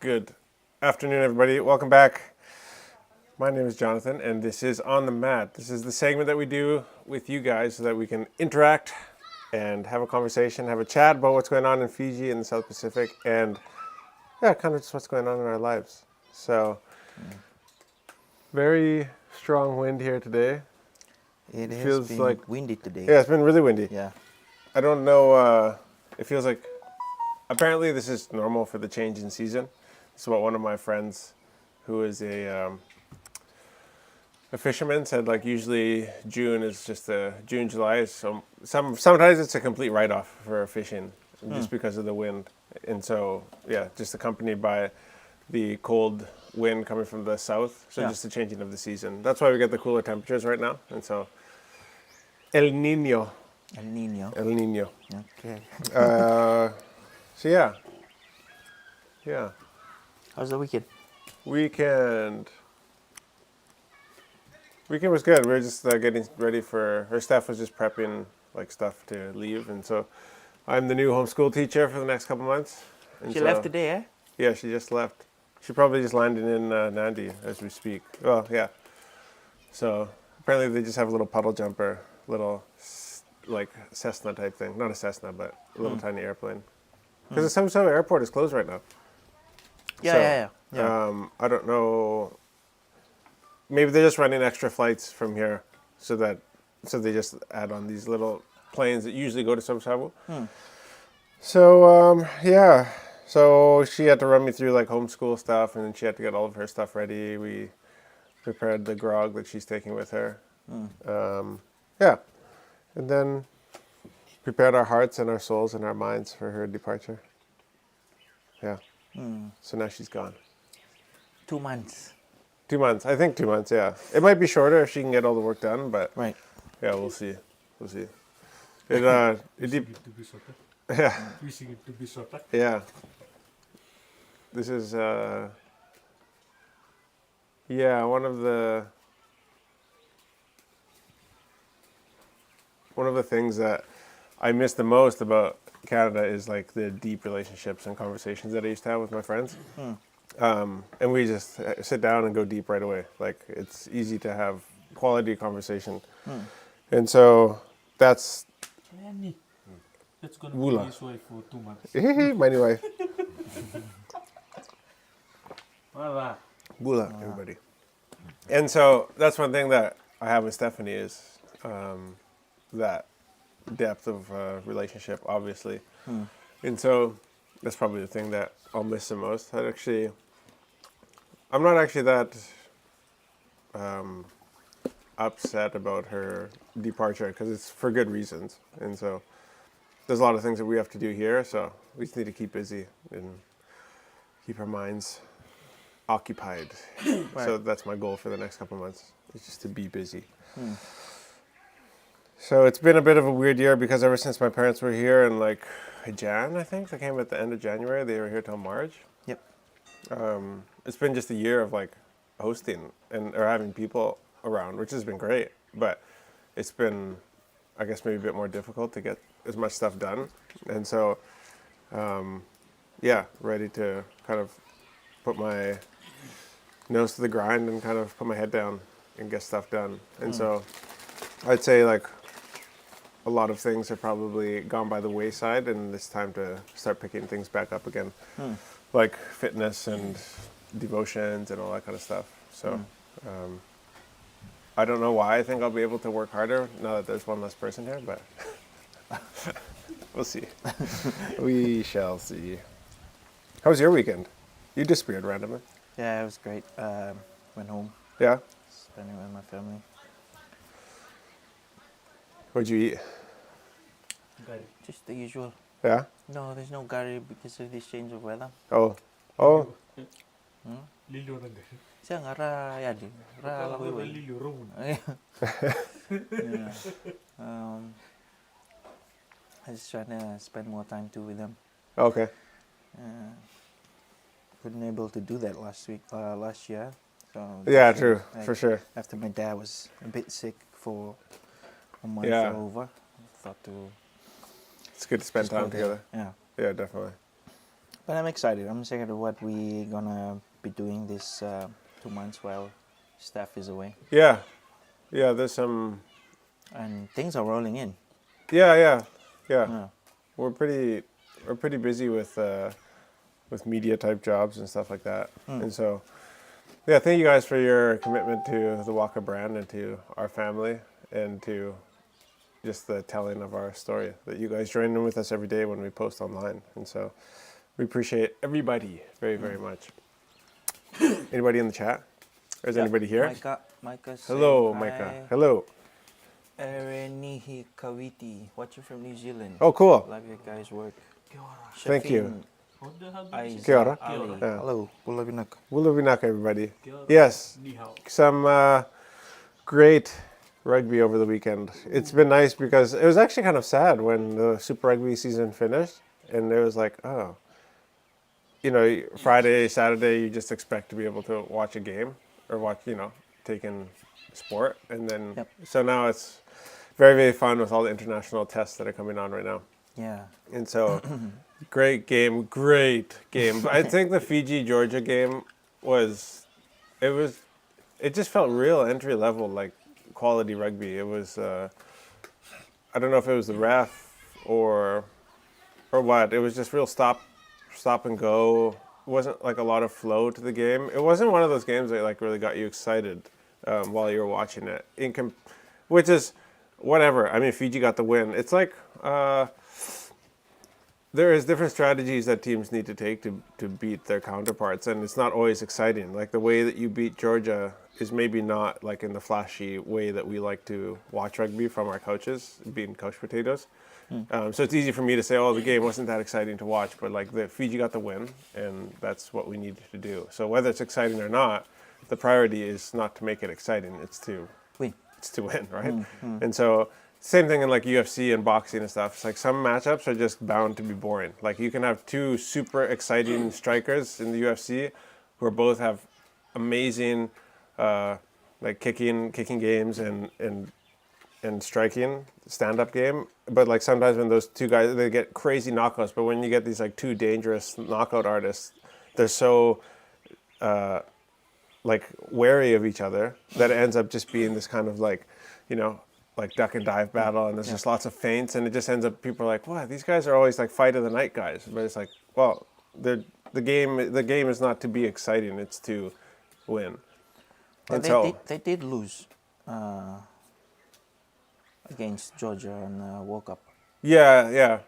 Good afternoon, everybody. Welcome back. My name is Jonathan, and this is On the Mat. This is the segment that we do with you guys so that we can interact and have a conversation, have a chat about what's going on in Fiji and the South Pacific, and kind of just what's going on in our lives. So, very strong wind here today. It has feels been like windy today. Yeah, it's been really windy. Yeah. I don't know. It feels like apparently this is normal for the change in season. This is what one of my friends, who is a fisherman, said. Like usually June is just June, July is sometimes it's a complete write-off for fishing just because of the wind, and so just accompanied by the cold wind coming from the south. So just the changing of the season. That's why we get the cooler temperatures right now, and so El Nino. El Nino. El Nino. Okay. So yeah. How's the weekend? Weekend was good. We were just getting ready for her staff was just prepping like stuff to leave, and so I'm the new homeschool teacher for the next couple months. And She left today, eh? Yeah, she just left. She probably just landed in Nandi as we speak. Well, yeah. So apparently they just have a little puddle jumper, little like Cessna type thing. Not a Cessna, but a little tiny airplane. Because the Samsung airport is closed right now. Yeah. I don't know. Maybe they're just running extra flights from here, so they just add on these little planes that usually go to Samsabu. So so she had to run me through like homeschool stuff, and then she had to get all of her stuff ready. We prepared the grog that she's taking with her. And then prepared our hearts and our souls and our minds for her departure. Yeah. So now she's gone. 2 months. 2 months. I think 2 months, yeah. It might be shorter if she can get all the work done, but Right. yeah, we'll see. It yeah. Wishing it to be shorter. Yeah. This is one of the things that I miss the most about Canada is like the deep relationships and conversations that I used to have with my friends. And we just sit down and go deep right away. Like it's easy to have quality conversation. And so that's That's gonna Wula. be his wife for 2 months. my new wife. Voilà. Bula, everybody. And so that's one thing that I have with Stephanie is that depth of relationship, obviously. And so that's probably the thing that I'll miss the most. I'm not actually that upset about her departure because it's for good reasons. And so there's a lot of things that we have to do here, so we just need to keep busy and keep our minds occupied. Right. So that's my goal for the next couple of months, is just to be busy. So it's been a bit of a weird year because ever since my parents were here in like Jan, I think, they came at the end of January, they were here till March. Yep. It's been just a year of like hosting or having people around, which has been great, but it's been, I guess, maybe a bit more difficult to get as much stuff done. And so, ready to kind of put my nose to the grind and kind of put my head down and get stuff done. And so I'd say like a lot of things have probably gone by the wayside, and it's time to start picking things back up again, like fitness and devotions and all that kind of stuff. So I don't know why I think I'll be able to work harder now that there's one less person here, but we'll see. We shall see. How was your weekend? You disappeared randomly. Yeah, it was great. Went home, Yeah? spending with my family. What'd you eat? Got it. Just the usual. Yeah? No, there's no curry because of this change of weather. Oh. Lilo na gari. Siya nga ra yadi. Ra la Ako hui. lilo rum. Yeah. I just trying to spend more time too with them. Okay. Couldn't able to do that last year. So Yeah, this true. year, like, For sure. After my dad was a bit sick for a month Yeah. or over, I thought to It's good to spend just go time there. together. Yeah. Yeah, definitely. But I'm excited. I'm excited what we gonna be doing this 2 months while Steph is away, Yeah, yeah. There's some. and things are rolling in. Yeah. Yeah. We're pretty busy with media type jobs and stuff like that. And so, yeah, thank you guys for your commitment to the Waka brand and to our family and to just the telling of our story, that you guys join in with us every day when we post online. And so we appreciate everybody very, very much. Anybody in the chat? Or is anybody here? Micah Hello, saying Micah. hi. Hello. Erenihi Kawiti, watching from New Zealand. Oh, cool. Love your guys' work. Thank you. How do you say? Kia ora. Ali. Yeah. Hello, Pula Binak. Wulavinaka, everybody. Kia ora. Yes, Ni hao. some great rugby over the weekend. It's been nice because it was actually kind of sad when the Super Rugby season finished, and it was like, oh, Friday, Saturday, you just expect to be able to watch a game or watch, take in sport, and then Yep. so now it's very, very fun with all the international tests that are coming on right now, Yeah. and so great game. But I think the Fiji Georgia game it just felt real entry level, like quality rugby. It was I don't know if it was the ref or what. It was just real stop and go. It wasn't like a lot of flow to the game. It wasn't one of those games that like really got you excited while you were watching it. Which is whatever. I mean, Fiji got the win. It's like there is different strategies that teams need to take to beat their counterparts, and it's not always exciting. Like the way that you beat Georgia is maybe not like in the flashy way that we like to watch rugby from our couches, being couch potatoes. So it's easy for me to say, oh, the game wasn't that exciting to watch, but like the Fiji got the win, and that's what we needed to do. So whether it's exciting or not, the priority is not to make it exciting, it's to Win. win, right? And so same thing in like UFC and boxing and stuff. It's like some matchups are just bound to be boring. Like you can have two super exciting strikers in the UFC who both have amazing like kicking games and striking stand-up game, but like sometimes when those two guys, they get crazy knockouts, but when you get these like two dangerous knockout artists, they're so like wary of each other that it ends up just being this kind of like like duck and dive battle, and there's just lots of feints, and it just ends up people are like, wow, these guys are always like fight of the night guys. But it's like, well, the game is not to be exciting, it's to win. Well, And they did lose against Georgia on World Cup. Yeah.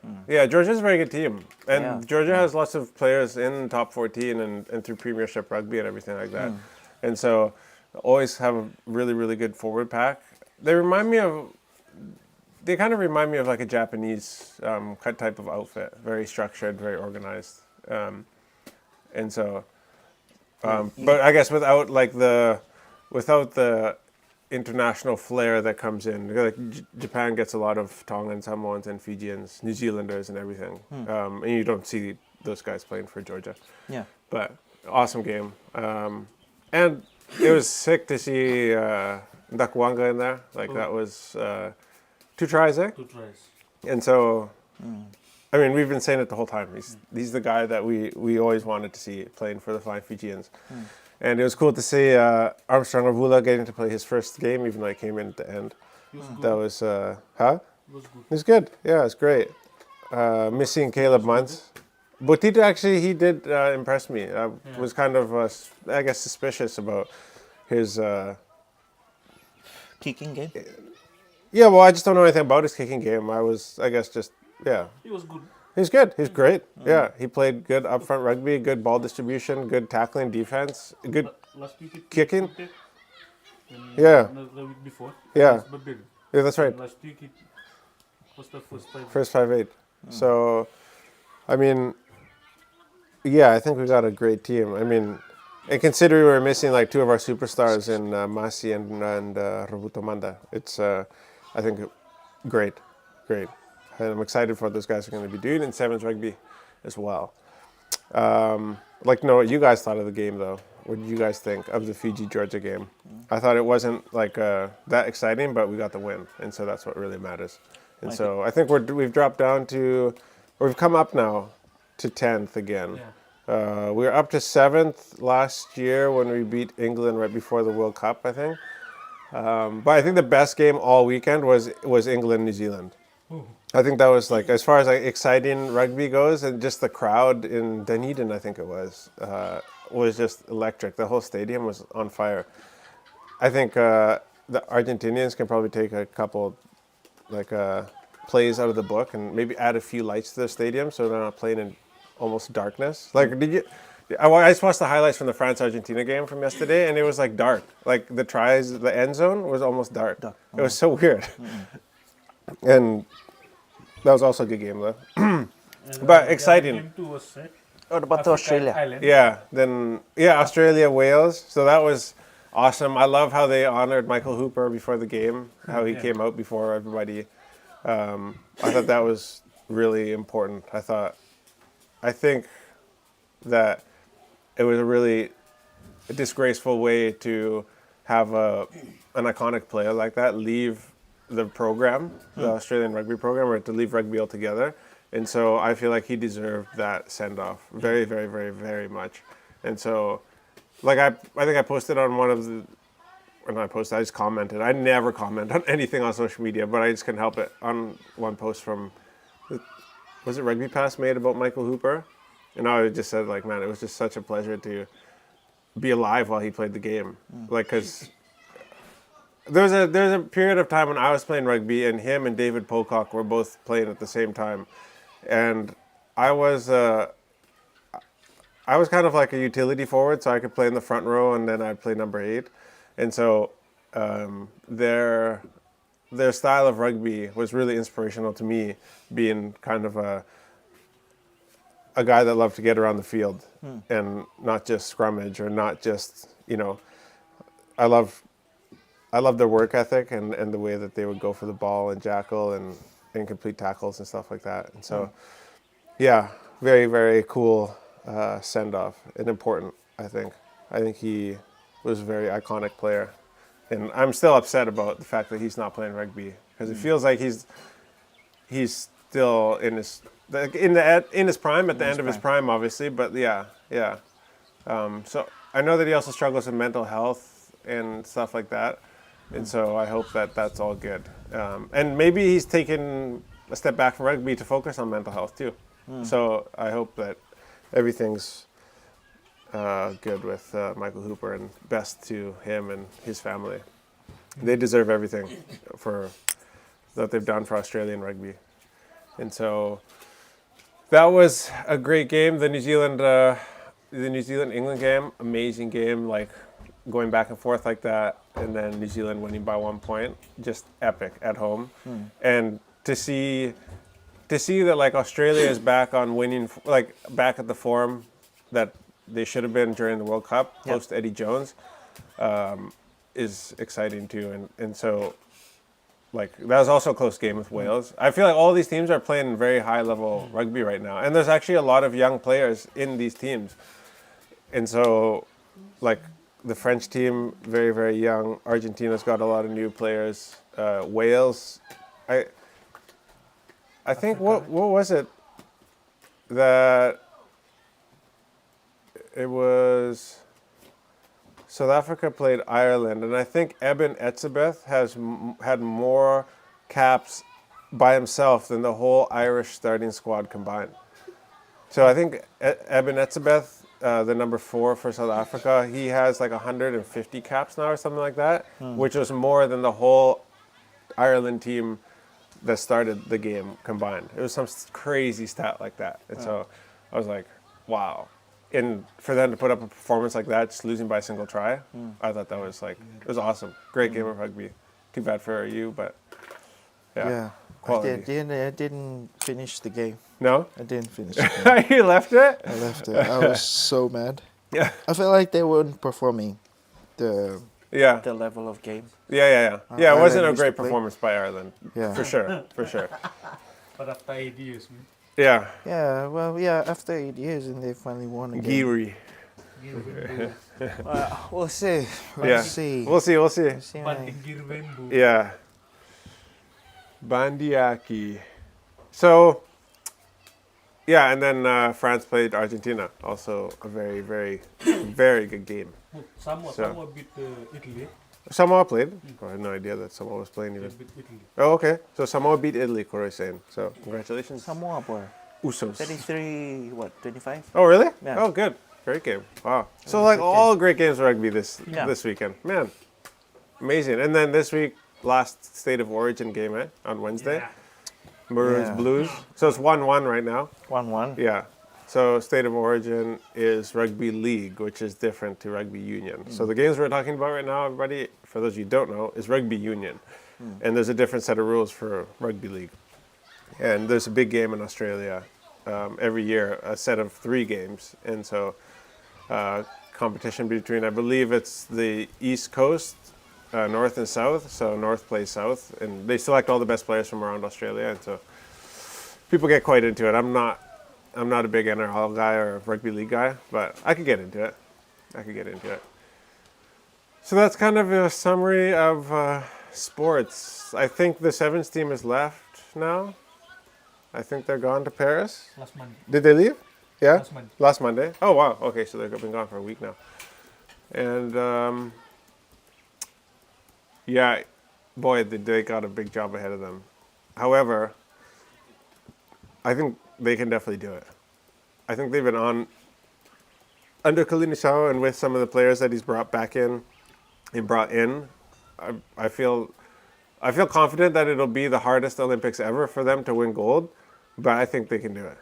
Georgia's a very good team, and Yeah. Georgia has lots of players in top 14 and through Premiership rugby and everything like that, and so always have a really, really good forward pack. They kind of remind me of like a Japanese type of outfit, very structured, very organized, and so, but I guess without the international flair that comes in. Like Japan gets a lot of Tongans, Samoans, and Fijians, New Zealanders, and everything, and you don't see those guys playing for Georgia. Yeah. But awesome game, and it was sick to see Ndakwanga in there. Like that was 2 tries, eh? 2 tries. And so, I mean, we've been saying it the whole time. He's the guy that we always wanted to see playing for the Flying Fijians. And it was cool to see Armstrong Ravula getting to play his first game, even though he came in at the end. He was good. That was, It was good. It was good. Yeah, it's great. Missing Caleb Muntz. Bati actually, he did impress me. I was kind of, I guess, suspicious about his... Kicking game. Yeah, well, I just don't know anything about his kicking game. He was good. He's good. He's great. Yeah, he played good upfront rugby, good ball distribution, good tackling, defense, good Last week it kicking. it, and Yeah. The week before. Yeah. It was Babel. Yeah, that's right. Last week it was the first time. First 5'8". So, I mean, yeah, I think we got a great team. I mean, and considering we were missing like 2 of our superstars in Masi and Robuto Manda, it's, I think, great. And I'm excited for what those guys are going to be doing in Sevens Rugby as well. Like to know what you guys thought of the game, though. What did you guys think of the Fiji-Georgia game? I thought it wasn't like that exciting, but we got the win, and so that's what really matters. And so I think we've dropped down to, or we've come up now to 10th again. Yeah. We were up to 7th last year when we beat England right before the World Cup, I think. But I think the best game all weekend was England New Zealand. Oh. I think that was like, as far as like exciting rugby goes, and just the crowd in Dunedin, I think it was just electric. The whole stadium was on fire. I think the Argentinians can probably take a couple like plays out of the book and maybe add a few lights to the stadium so they're not playing in almost darkness. Like, did you? I just watched the highlights from the France-Argentina game from yesterday, and it was like dark. Like the tries, the end zone was almost dark. It was so weird. And that was also a good game though. And, But the exciting. Game 2 was set. What about Africa Australia? Island. Yeah. Then Australia, Wales. So that was awesome. I love how they honored Michael Hooper before the game. How he Yeah. came out before everybody. I thought that was really important. I think that it was a really disgraceful way to have an iconic player like that leave the program, the Australian rugby program, or to leave rugby altogether. And so I feel like he deserved that send-off very, very, very, very much. And so, like, I think I posted on one of the, when I posted, I just commented. I never comment on anything on social media, but I just couldn't help it. On one post from, was it Rugby Pass made about Michael Hooper? And I just said, like, man, it was just such a pleasure to be alive while he played the game. Like, because there's a period of time when I was playing rugby and him and David Pocock were both playing at the same time. And I was kind of like a utility forward, so I could play in the front row and then I'd play number 8. And so their style of rugby was really inspirational to me, being kind of a guy that loved to get around the field and not just scrummage or not just, I love their work ethic and the way that they would go for the ball and jackal and complete tackles and stuff like that. And so, yeah, very, very cool send-off and important, I think. I think he was a very iconic player. And I'm still upset about the fact that he's not playing rugby because it feels like he's still in his prime, at the end of his prime, obviously. But yeah. So I know that he also struggles with mental health and stuff like that. And so I hope that that's all good. And maybe he's taken a step back from rugby to focus on mental health too. So I hope that everything's good with Michael Hooper, and best to him and his family. They deserve everything that they've done for Australian rugby. And so that was a great game. The New Zealand England game, amazing game, like going back and forth like that, and then New Zealand winning by 1 point, just epic at home. And to see that like Australia is back on winning, like back at the form that they should have been during the World Cup, post Eddie Jones, is exciting too. And so, like, that was also a close game with Wales. I feel like all these teams are playing very high level rugby right now, and there's actually a lot of young players in these teams. And so, like, the French team, very, very young. Argentina's got a lot of new players. Wales, I think what was it that it was South Africa played Ireland, and I think Eben Etzebeth has had more caps by himself than the whole Irish starting squad combined. So I think Eben Etzebeth, the number 4 for South Africa, he has like 150 caps now or something like that, which was more than the whole Ireland team that started the game combined. It was some crazy stat like that. And so I was like, wow. And for them to put up a performance like that, just losing by a single try, I thought that was like, it was awesome. Great game of rugby. Too bad for you, but Yeah. quality. I didn't finish the game. No? I didn't finish the game. You left it? I left it. I was so mad. Yeah. I felt like they weren't performing the Yeah. level of game. Yeah, it wasn't Ireland a used great to play. performance by Ireland. Yeah. For sure. But after 8 years, man. Yeah. Yeah, well, after 8 years and they finally won again. Geary. We'll see. Yeah. We'll see. We'll see Bati Girvenbu. Yeah. Bandiaki. So, Yeah, and then France played Argentina. Also a very, very, very good game. Samoa, So- Samoa beat Italy. Samoa played. Oh, I had no idea that Samoa was playing They even. beat Italy. Oh, okay. So Samoa beat Italy, Corey's saying. So congratulations. Samoa boy. Usos. 33, what, 25? Oh, really? Yeah. Oh, good. Great game. Wow. So was like good all great games of rugby this Yeah. this weekend. Man, amazing. And then this week, last State of Origin game, on Wednesday. Yeah. Maroons Yeah. Blues. So it's 1-1 right now. 1-1. Yeah. So State of Origin is rugby league, which is different to rugby union. So the games we're talking about right now, everybody, for those of you who don't know, is rugby union. And there's a different set of rules for rugby league. And there's a big game in Australia every year, a set of 3 games. And so competition between, I believe it's the East Coast, North and South. So North plays South. And they select all the best players from around Australia. And so people get quite into it. I'm not a big NRL guy or rugby league guy, but I could get into it. So that's kind of a summary of sports. I think the Sevens team is left now. I think they're gone to Paris. Last Monday. Did they leave? Yeah? Last Monday. Last Monday? Oh, wow. Okay, so they've been gone for a week now. And, yeah, boy, they got a big job ahead of them. However, I think they can definitely do it. I think they've been on under Kalinisau and with some of the players that he's brought back in and brought in. I feel confident that it'll be the hardest Olympics ever for them to win gold, but I think they can do it.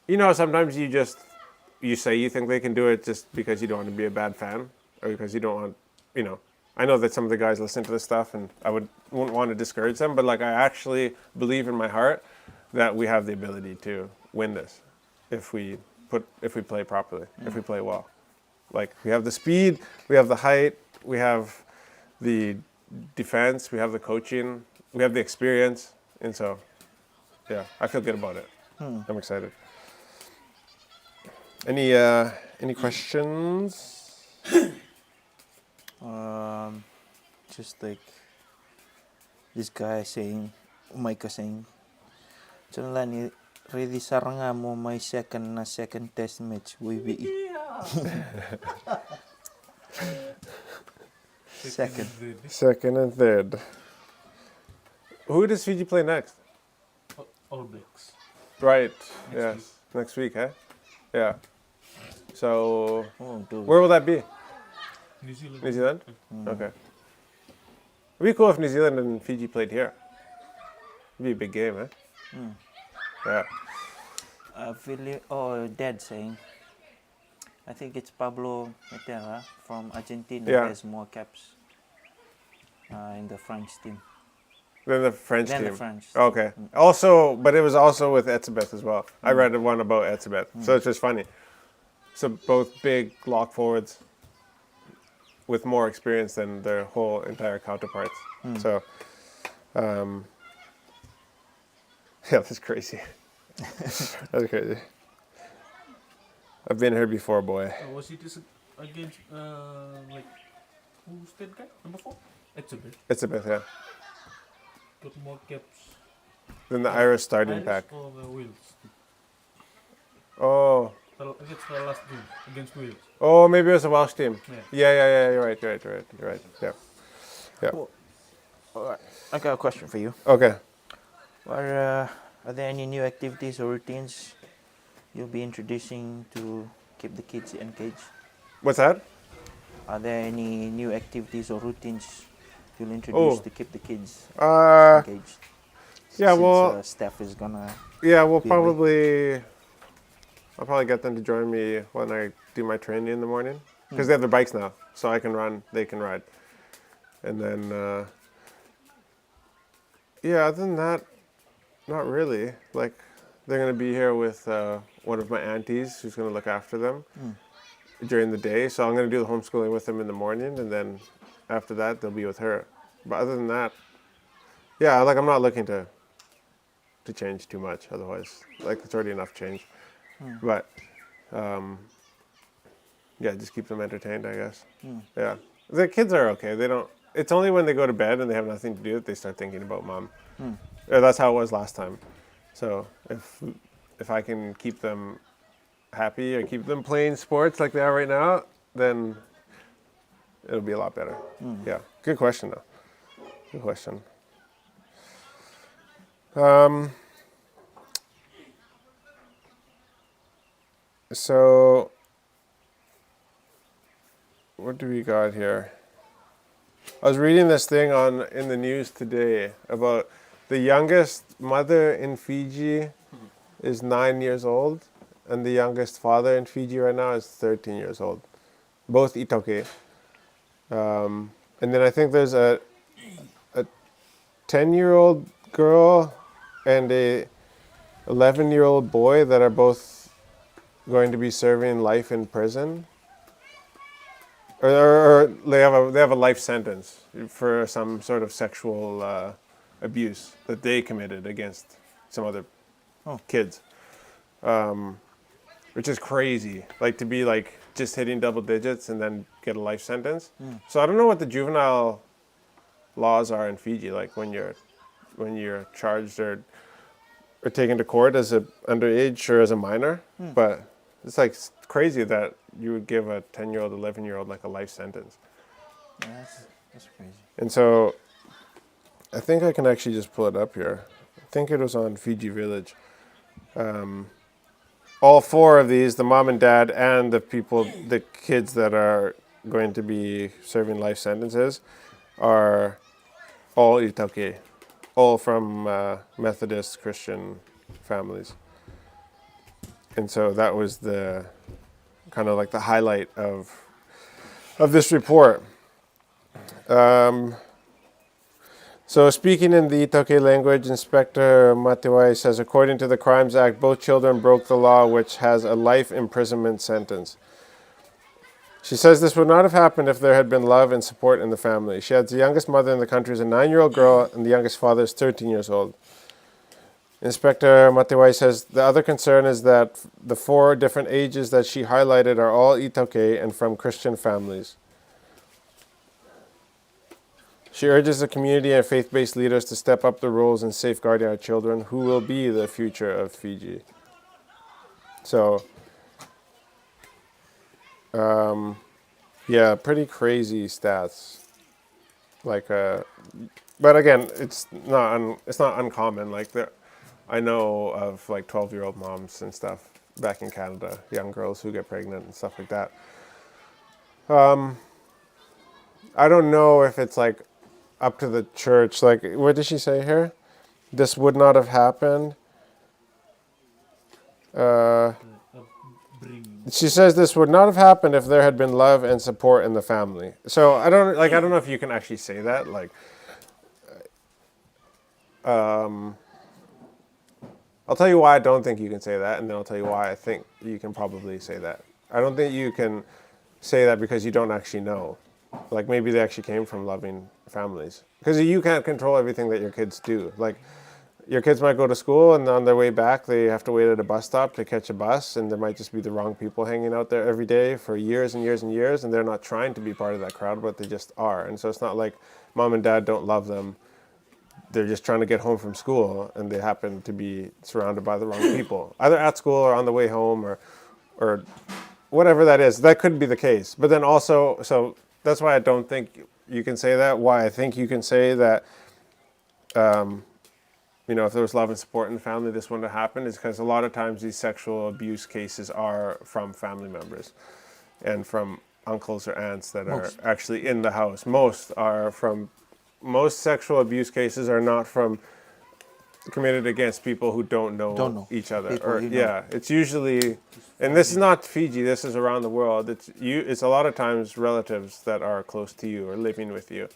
Yeah, sometimes you say you think they can do it just because you don't want to be a bad fan or because you don't want, I know that some of the guys listen to this stuff and I wouldn't want to discourage them, but I actually believe in my heart that we have the ability to win this if we play properly, if we play well. We have the speed, we have the height, we have the defense, we have the coaching, we have the experience, and so, yeah, I feel good about it. I'm excited. Any questions? Just like this guy saying, Micah saying, Chanlani, ready saranga mo may second test match WBE. Second. Second and third. Who does Fiji play next? All Blacks. Right. Next Yes. week. Next week, eh? Yeah. So, Oh, dude. where will that be? New Zealand. New Zealand? Okay. It'd be cool if New Zealand and Fiji played here. It'd be a big game, eh? Yeah. Dad saying, I think it's Pablo Metera from Argentina Yeah. has more caps in the French team. Then the French Then team. the French. Okay. Also, but it was also with Etzebeth as well. I read one about Etzebeth. So it's just funny. So both big lock forwards with more experience than their whole entire counterparts. So, yeah, that's crazy. That's crazy. I've been here before, boy. Was it against who's that guy? Number 4? Etzebeth. Etzebeth, yeah. Got more caps. Then the Irish starting Irish pack. or the Wales? Oh. Against the last game against Wales. Oh, maybe it was a Welsh team. Yeah. Yeah. You're right. Yeah. Alright, I got a question for you. Okay. Are there any new activities or routines you'll be introducing to keep the kids engaged? What's that? Are there any new activities or routines you'll introduce Oh. to keep the kids Uh, engaged? yeah, Since, well, Steph is gonna. yeah, we'll be away. I'll probably get them to join me when I do my training in the morning because they have their bikes now, so I can run, they can ride, and then yeah. Other than that, not really. They're gonna be here with one of my aunties who's gonna look after them during the day. So I'm gonna do the homeschooling with them in the morning, and then after that they'll be with her. But other than that, yeah, I'm not looking to change too much. Otherwise, it's already enough change. But yeah, just keep them entertained, I guess. Yeah, the kids are okay. They don't. It's only when they go to bed and they have nothing to do that they start thinking about mom. or that's how it was last time. So if I can keep them happy or keep them playing sports like they are right now, then it'll be a lot better. Yeah, good question though. Good question. So what do we got here? I was reading this thing in the news today about the youngest mother in Fiji is 9 years old, and the youngest father in Fiji right now is 13 years old. Both itoke. And then I think there's a 10-year-old girl and a 11-year-old boy that are both going to be serving life in prison. Or they have a life sentence for some sort of sexual abuse that they committed against some other kids, which is crazy. Like to be like just hitting double digits and then get a life sentence. So I don't know what the juvenile laws are in Fiji. Like when you're charged or taken to court as a underage or as a minor, but it's like crazy that you would give a 10-year-old, 11-year-old like a life sentence. Yeah, that's crazy. And so I think I can actually just pull it up here. I think it was on Fiji Village. All four of these, the mom and dad and the kids that are going to be serving life sentences, are all itoke, all from Methodist Christian families. And so that was the kind of like the highlight of this report. So speaking in the Itoke language, Inspector Matiwai says, according to the Crimes Act, both children broke the law, which has a life imprisonment sentence. She says this would not have happened if there had been love and support in the family. She adds the youngest mother in the country is a 9-year-old girl, and the youngest father is 13 years old. Inspector Matiwai says the other concern is that the 4 different ages that she highlighted are all Itoke and from Christian families. She urges the community and faith-based leaders to step up the roles in safeguarding our children, who will be the future of Fiji. So, yeah, pretty crazy stats. Like, but again, it's not uncommon. Like, I know of like 12-year-old moms and stuff back in Canada, young girls who get pregnant and stuff like that. I don't know if it's like up to the church. Like, what did she say here? This would not have happened. She says this would not have happened if there had been love and support in the family. So I don't know if you can actually say that. Like, I'll tell you why I don't think you can say that, and then I'll tell you why I think you can probably say that. I don't think you can say that because you don't actually know. Like, maybe they actually came from loving families. Because you can't control everything that your kids do. Like, your kids might go to school, and on their way back, they have to wait at a bus stop to catch a bus, and there might just be the wrong people hanging out there every day for years and years and years, and they're not trying to be part of that crowd, but they just are. And so it's not like mom and dad don't love them. They're just trying to get home from school, and they happen to be surrounded by the wrong people, either at school or on the way home or whatever that is. That could be the case. But then also, so that's why I don't think you can say that. Why I think you can say that, if there was love and support in the family, this wouldn't have happened, is because a lot of times these sexual abuse cases are from family members and from uncles or aunts that are actually in the house. Most sexual abuse cases are not committed against people who don't know each other. It's usually, and this is not Fiji, this is around the world. It's a lot of times relatives that are close to you or living with you.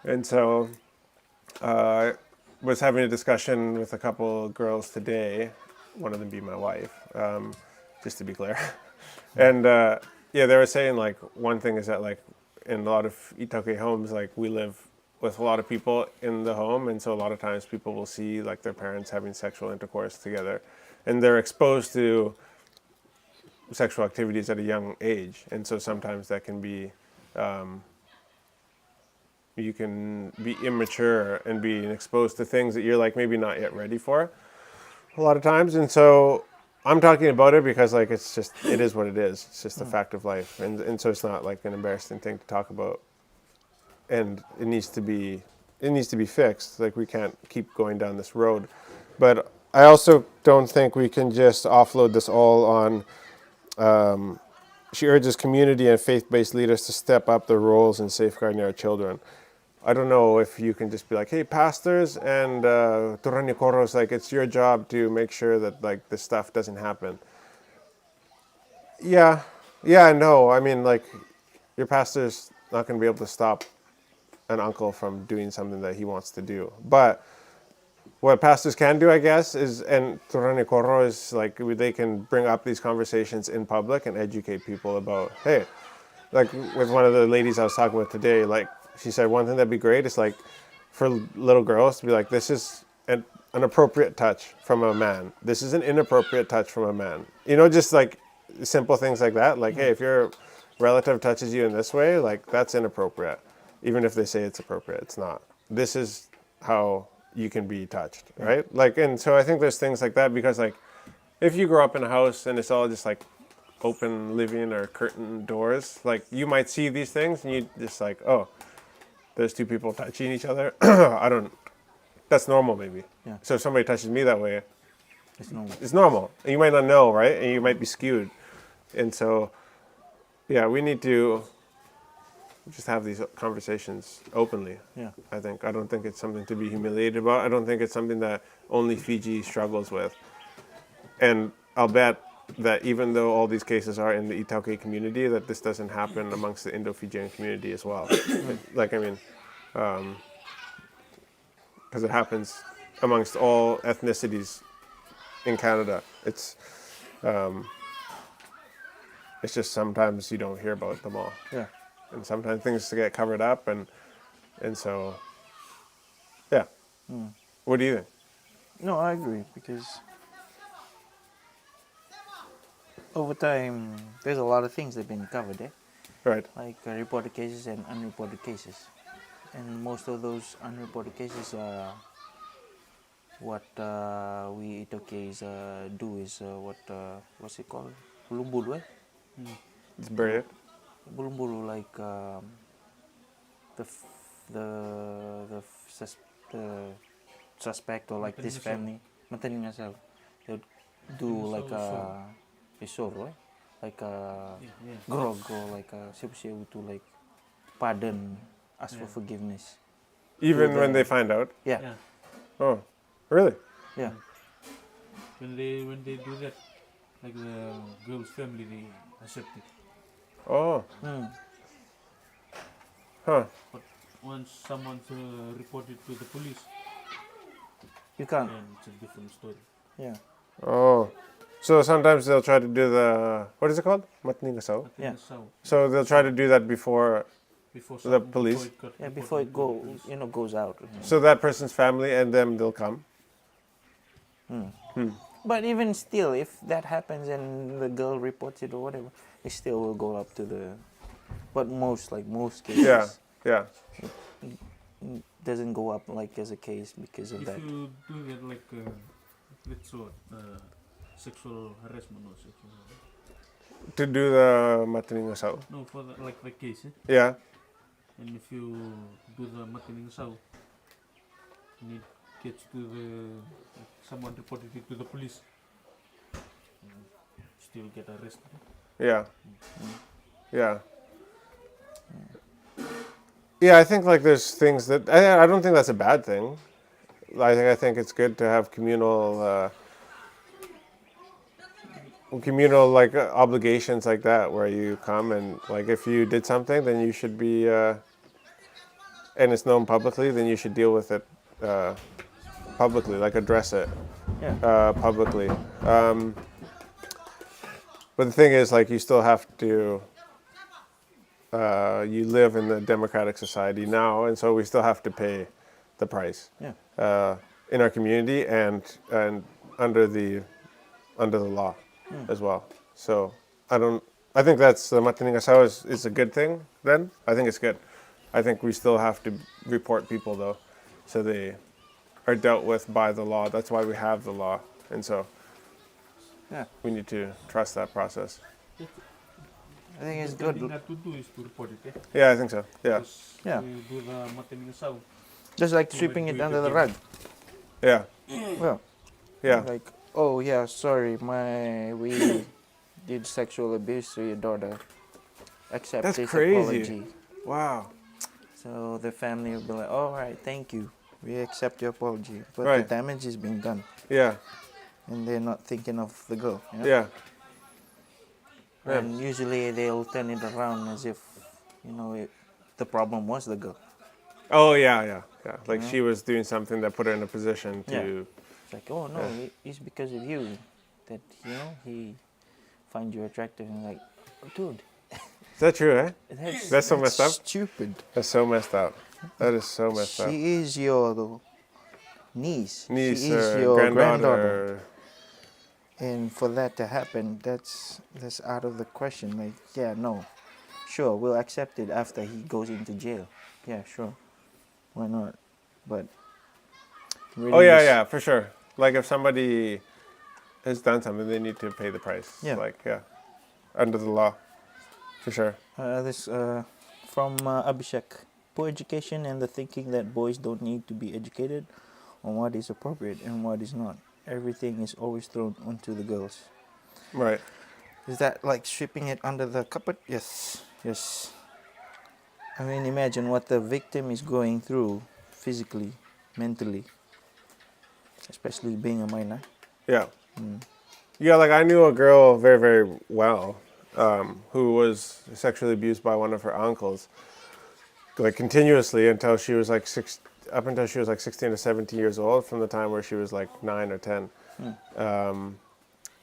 And so I was having a discussion with a couple girls today, one of them being my wife, just to be clear. And they were saying, like, one thing is that, like, in a lot of Itoke homes, like, we live with a lot of people in the home, and so a lot of times people will see, like, their parents having sexual intercourse together, and they're exposed to sexual activities at a young age, and so sometimes that can be you can be immature and be exposed to things that you're like maybe not yet ready for a lot of times. And so I'm talking about it because like it's just it is what it is. It's just a fact of life, and so it's not like an embarrassing thing to talk about. And it needs to be fixed. Like we can't keep going down this road. But I also don't think we can just offload this all on. She urges community and faith-based leaders to step up their roles in safeguarding our children. I don't know if you can just be like, hey, pastors and Turani Koros, like it's your job to make sure that like this stuff doesn't happen. Yeah, no. I mean, like your pastor's not going to be able to stop an uncle from doing something that he wants to do. But what pastors can do, I guess, is, and Turani Koro is like, they can bring up these conversations in public and educate people about, hey, like with one of the ladies I was talking with today, like she said one thing that'd be great is like for little girls to be like, this is an appropriate touch from a man. This is an inappropriate touch from a man. You know, just like simple things like that. Like, hey, if your relative touches you in this way, like that's inappropriate. Even if they say it's appropriate, it's not. This is how you can be touched, right? Like, and so I think there's things like that because like if you grow up in a house and it's all just like open living or curtain doors, like you might see these things and you just like, oh, there's two people touching each other. That's normal maybe. Yeah. So if somebody touches me that way, It's normal. it's normal. And you might not know, right? And you might be skewed. And so, yeah, we need to just have these conversations openly. Yeah. I think. I don't think it's something to be humiliated about. I don't think it's something that only Fiji struggles with. And I'll bet that even though all these cases are in the Itauke community, that this doesn't happen amongst the Indo-Fijian community as well. Like, I mean, because it happens amongst all ethnicities in Canada. It's just sometimes you don't hear about them all. Yeah. And sometimes things get covered up, and so, yeah. What do you think? No, I agree because over time there's a lot of things that have been covered, Right. like reported cases and unreported cases, and most of those unreported cases are what we Itokes do is what's it called? Bulumbulu, It's buried. Bulumbulu, like the suspect or like this family, matanin asal, they would do like a isoro, like a grog or like a siapa to like pardon, ask for forgiveness. Even when they find out? Yeah, Yeah. Oh, really? yeah, When they do that, like the girl's family, they accept it. Oh, mm. huh. But once someone's reported to the police, You can't. then it's a different story. Yeah, Oh. So sometimes they'll try to do the, what is it called? Matningasau. I think Yeah. that's how So they'll try to do that before, before The police? before it goes out. so that person's family and them, they'll come. But even still, if that happens and the girl reports it or whatever, it still will go up to the. But most cases, Yeah, yeah. doesn't go up like as a case because of If that. you do that, like let's say sexual harassment or sexual, To do the Matningasau. no, for the, like the case, Yeah. and if you do the matining saw, and it gets to the like someone reported it to the police, still get arrested. Yeah. Yeah. Yeah, I think like there's things that I don't think that's a bad thing. I think it's good to have communal like obligations like that where you come and like if you did something then you should be and it's known publicly then you should deal with it publicly, like address it Yeah. publicly. But the thing is, like, you still have to. You live in a democratic society now, and so we still have to pay the price Yeah. in our community and under the law as well. So I think that's the Matiningasao is a good thing. Then I think it's good. I think we still have to report people though, so they are dealt with by the law. That's why we have the law, and so Yeah, we need to trust that process. I think it's The good. thing that to do is to report it. Yeah, I think so. Yeah, Because Yeah. we do the matining saw. Just like We sweeping might it do under the again. rug. yeah, Well, yeah. like, oh yeah, sorry, we did sexual abuse to your daughter. Accept That's this crazy. apology. Wow. So the family will be like, all right, thank you. We accept your apology. But the Right. damage is being done. Yeah, And they're not thinking of the girl. You know? yeah. Yeah. And usually they'll turn it around as if, the problem was the girl. Oh yeah, yeah, yeah. Like Yeah. she was doing something that put her in a position to. Yeah. It's like, oh no, Yeah. it's because of you that, he finds you attractive. And like, dude, Is that true? Eh? that's so messed up? stupid. That's so messed up. That is so messed up. She is your niece. Niece She is or your granddaughter. And for that to happen, that's out of the question. Like, yeah, no, sure, we'll accept it after he goes into jail. Yeah, sure, why not? But really, Oh yeah, yeah, for sure. Like if somebody has done something, they need to pay the price. Yeah. Like yeah, under the law, for sure. This from Abhishek. Poor education and the thinking that boys don't need to be educated on what is appropriate and what is not. Everything is always thrown onto the girls. Right. Is that like sweeping it under the carpet? Yes, yes. I mean, imagine what the victim is going through physically, mentally, especially being a minor. Yeah. Yeah, like I knew a girl very, very well who was sexually abused by one of her uncles, like continuously until she was like up until she was like 16 or 17 years old, from the time where she was like 9 or 10.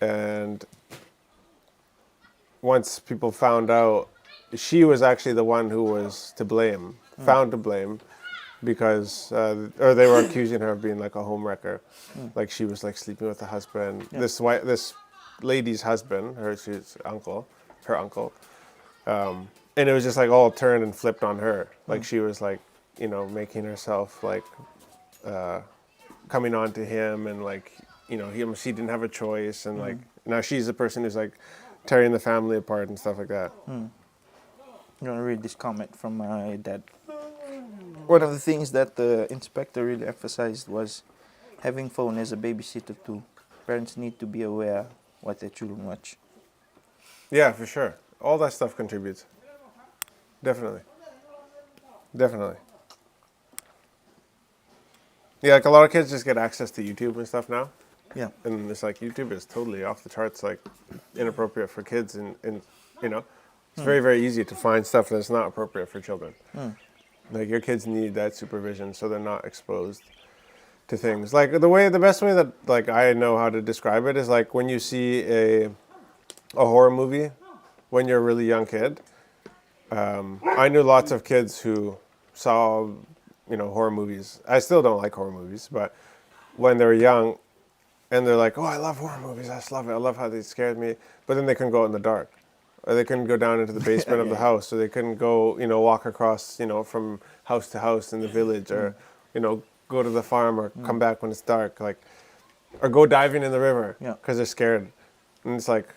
And once people found out, she was actually the one who was to blame, found to blame, because or they were accusing her of being like a home wrecker, like she was like sleeping with the husband, Yeah. this lady's husband, her uncle, and it was just like all turned and flipped on her, like she was like making herself like coming on to him, and like she didn't have a choice, and like now she's the person who's like tearing the family apart and stuff like that. I'm gonna read this comment from my dad. One of the things that the inspector really emphasized was having phone as a babysitter too. Parents need to be aware what their children watch. Yeah, for sure. All that stuff contributes. Definitely. Definitely. Yeah, like a lot of kids just get access to YouTube and stuff now. Yeah. And it's like YouTube is totally off the charts, like inappropriate for kids, and it's very, very easy to find stuff that's not appropriate for children. Like your kids need that supervision so they're not exposed to things. Like the best way that like I know how to describe it is like when you see a horror movie when you're a really young kid. I knew lots of kids who saw horror movies. I still don't like horror movies, but when they were young and they're like, oh, I love horror movies, I just love it, I love how they scared me, but then they couldn't go out in the dark, or they couldn't go down into the basement of the house, or they couldn't go walk across from house to house in the village, or go to the farm, or come back when it's dark, like, or go diving in the river because they're scared. And it's like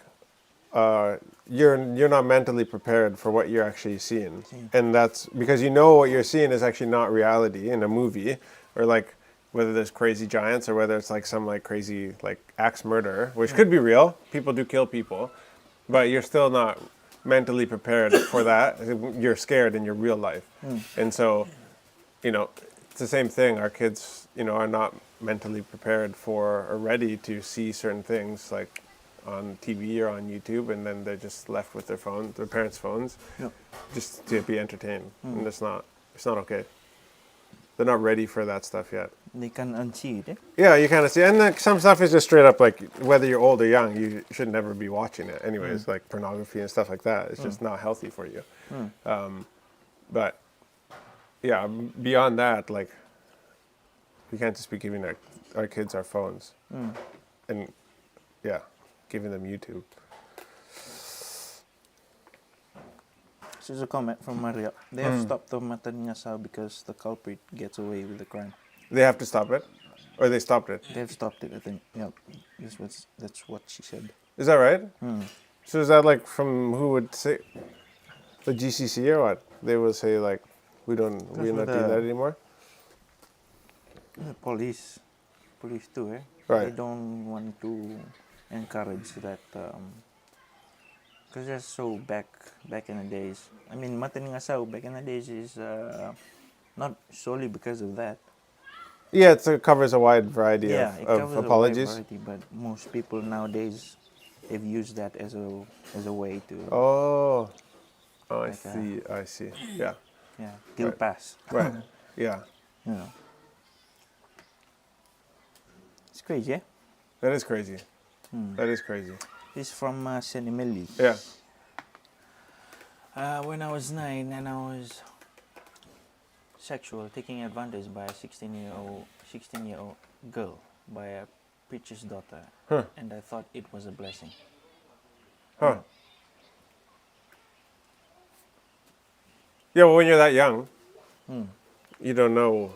you're not mentally prepared for what you're actually seeing, and that's because what you're seeing is actually not reality in a movie, or like whether there's crazy giants or whether it's like some like crazy like axe murder, which could be real. People do kill people, but you're still not mentally prepared for that. You're scared in your real life, and so it's the same thing. Our kids are not mentally prepared for or ready to see certain things like on TV or on YouTube, and then they're just left with their parents' phones, just to be entertained, and it's not okay. They're not ready for that stuff yet. They can unsee it. Yeah, you kind of see, and like, some stuff is just straight up like whether you're old or young, you should never be watching it. Anyways, like pornography and stuff like that, it's just not healthy for you. But yeah, beyond that, like we can't just be giving our kids our phones, and giving them YouTube. This is a comment from Maria. They have stopped the mataning asal because the culprit gets away with the crime. They have to stop it, or they stopped it. They've stopped it, I think. Yep. That's what she said. Is that right? So is that like from who would say the GCC or what? They would say like we're not doing that anymore. The police too, eh? Right. They don't want to encourage that because they're so back in the days. I mean, mataning asal back in the days is not solely because of that. Yeah, it covers a wide variety Yeah, it of covers a wide apologies. variety, but most people nowadays they've used that as a way to Oh, I Like, see. I see. Yeah. kill Right. pass. Right. Yeah. You know. It's crazy, eh? That is crazy. That is crazy. It's from Senimeli. Yeah. When I was 9 and I was taking advantage by a 16-year-old girl, by a preacher's daughter, and I thought it was a blessing. Huh. Yeah. Well, when you're that young, you don't know.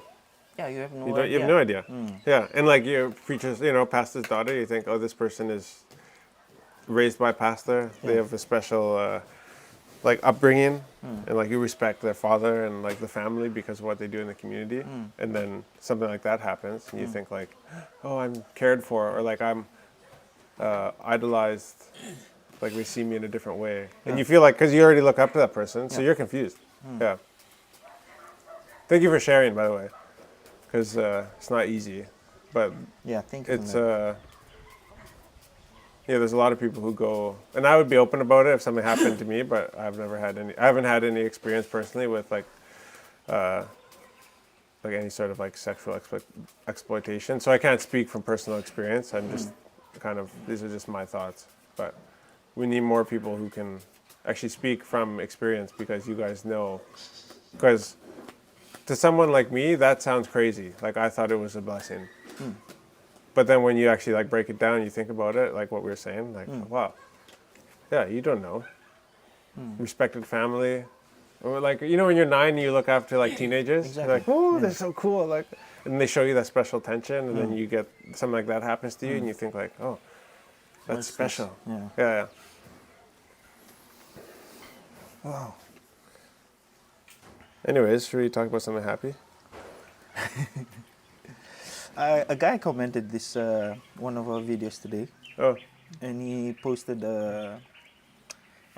Yeah, you have no You idea. have no idea. Yeah, and like your preacher's, pastor's daughter, you think, oh, this person is raised by pastor. They have a special like upbringing, and like you respect their father and like the family because of what they do in the community. And then something like that happens, and you think like, oh, I'm cared for, or like I'm idolized, like they see me in a different way, and you feel like because you already look up to that person, so you're confused. Yeah. Thank you for sharing, by the way. Because it's not easy, but Yeah, thank you. it's there's a lot of people who go, and I would be open about it if something happened to me, but I haven't had any experience personally with like any sort of like sexual exploitation, so I can't speak from personal experience. I'm just these are just my thoughts, but we need more people who can actually speak from experience, because you guys know, because to someone like me, that sounds crazy. Like I thought it was a blessing. But then when you actually like break it down, you think about it, like what we were saying, like, wow. Yeah, you don't know. Respected family. Or like, when you're 9 and you look after like teenagers, Exactly. you're like, oh, they're so cool. Like, and they show you that special attention, and then you get something like that happens to you, and you think like, oh, that's special. Yeah. Yeah. Wow. Anyways, should we talk about something happy? A guy commented this one of our videos today, Oh, and he posted a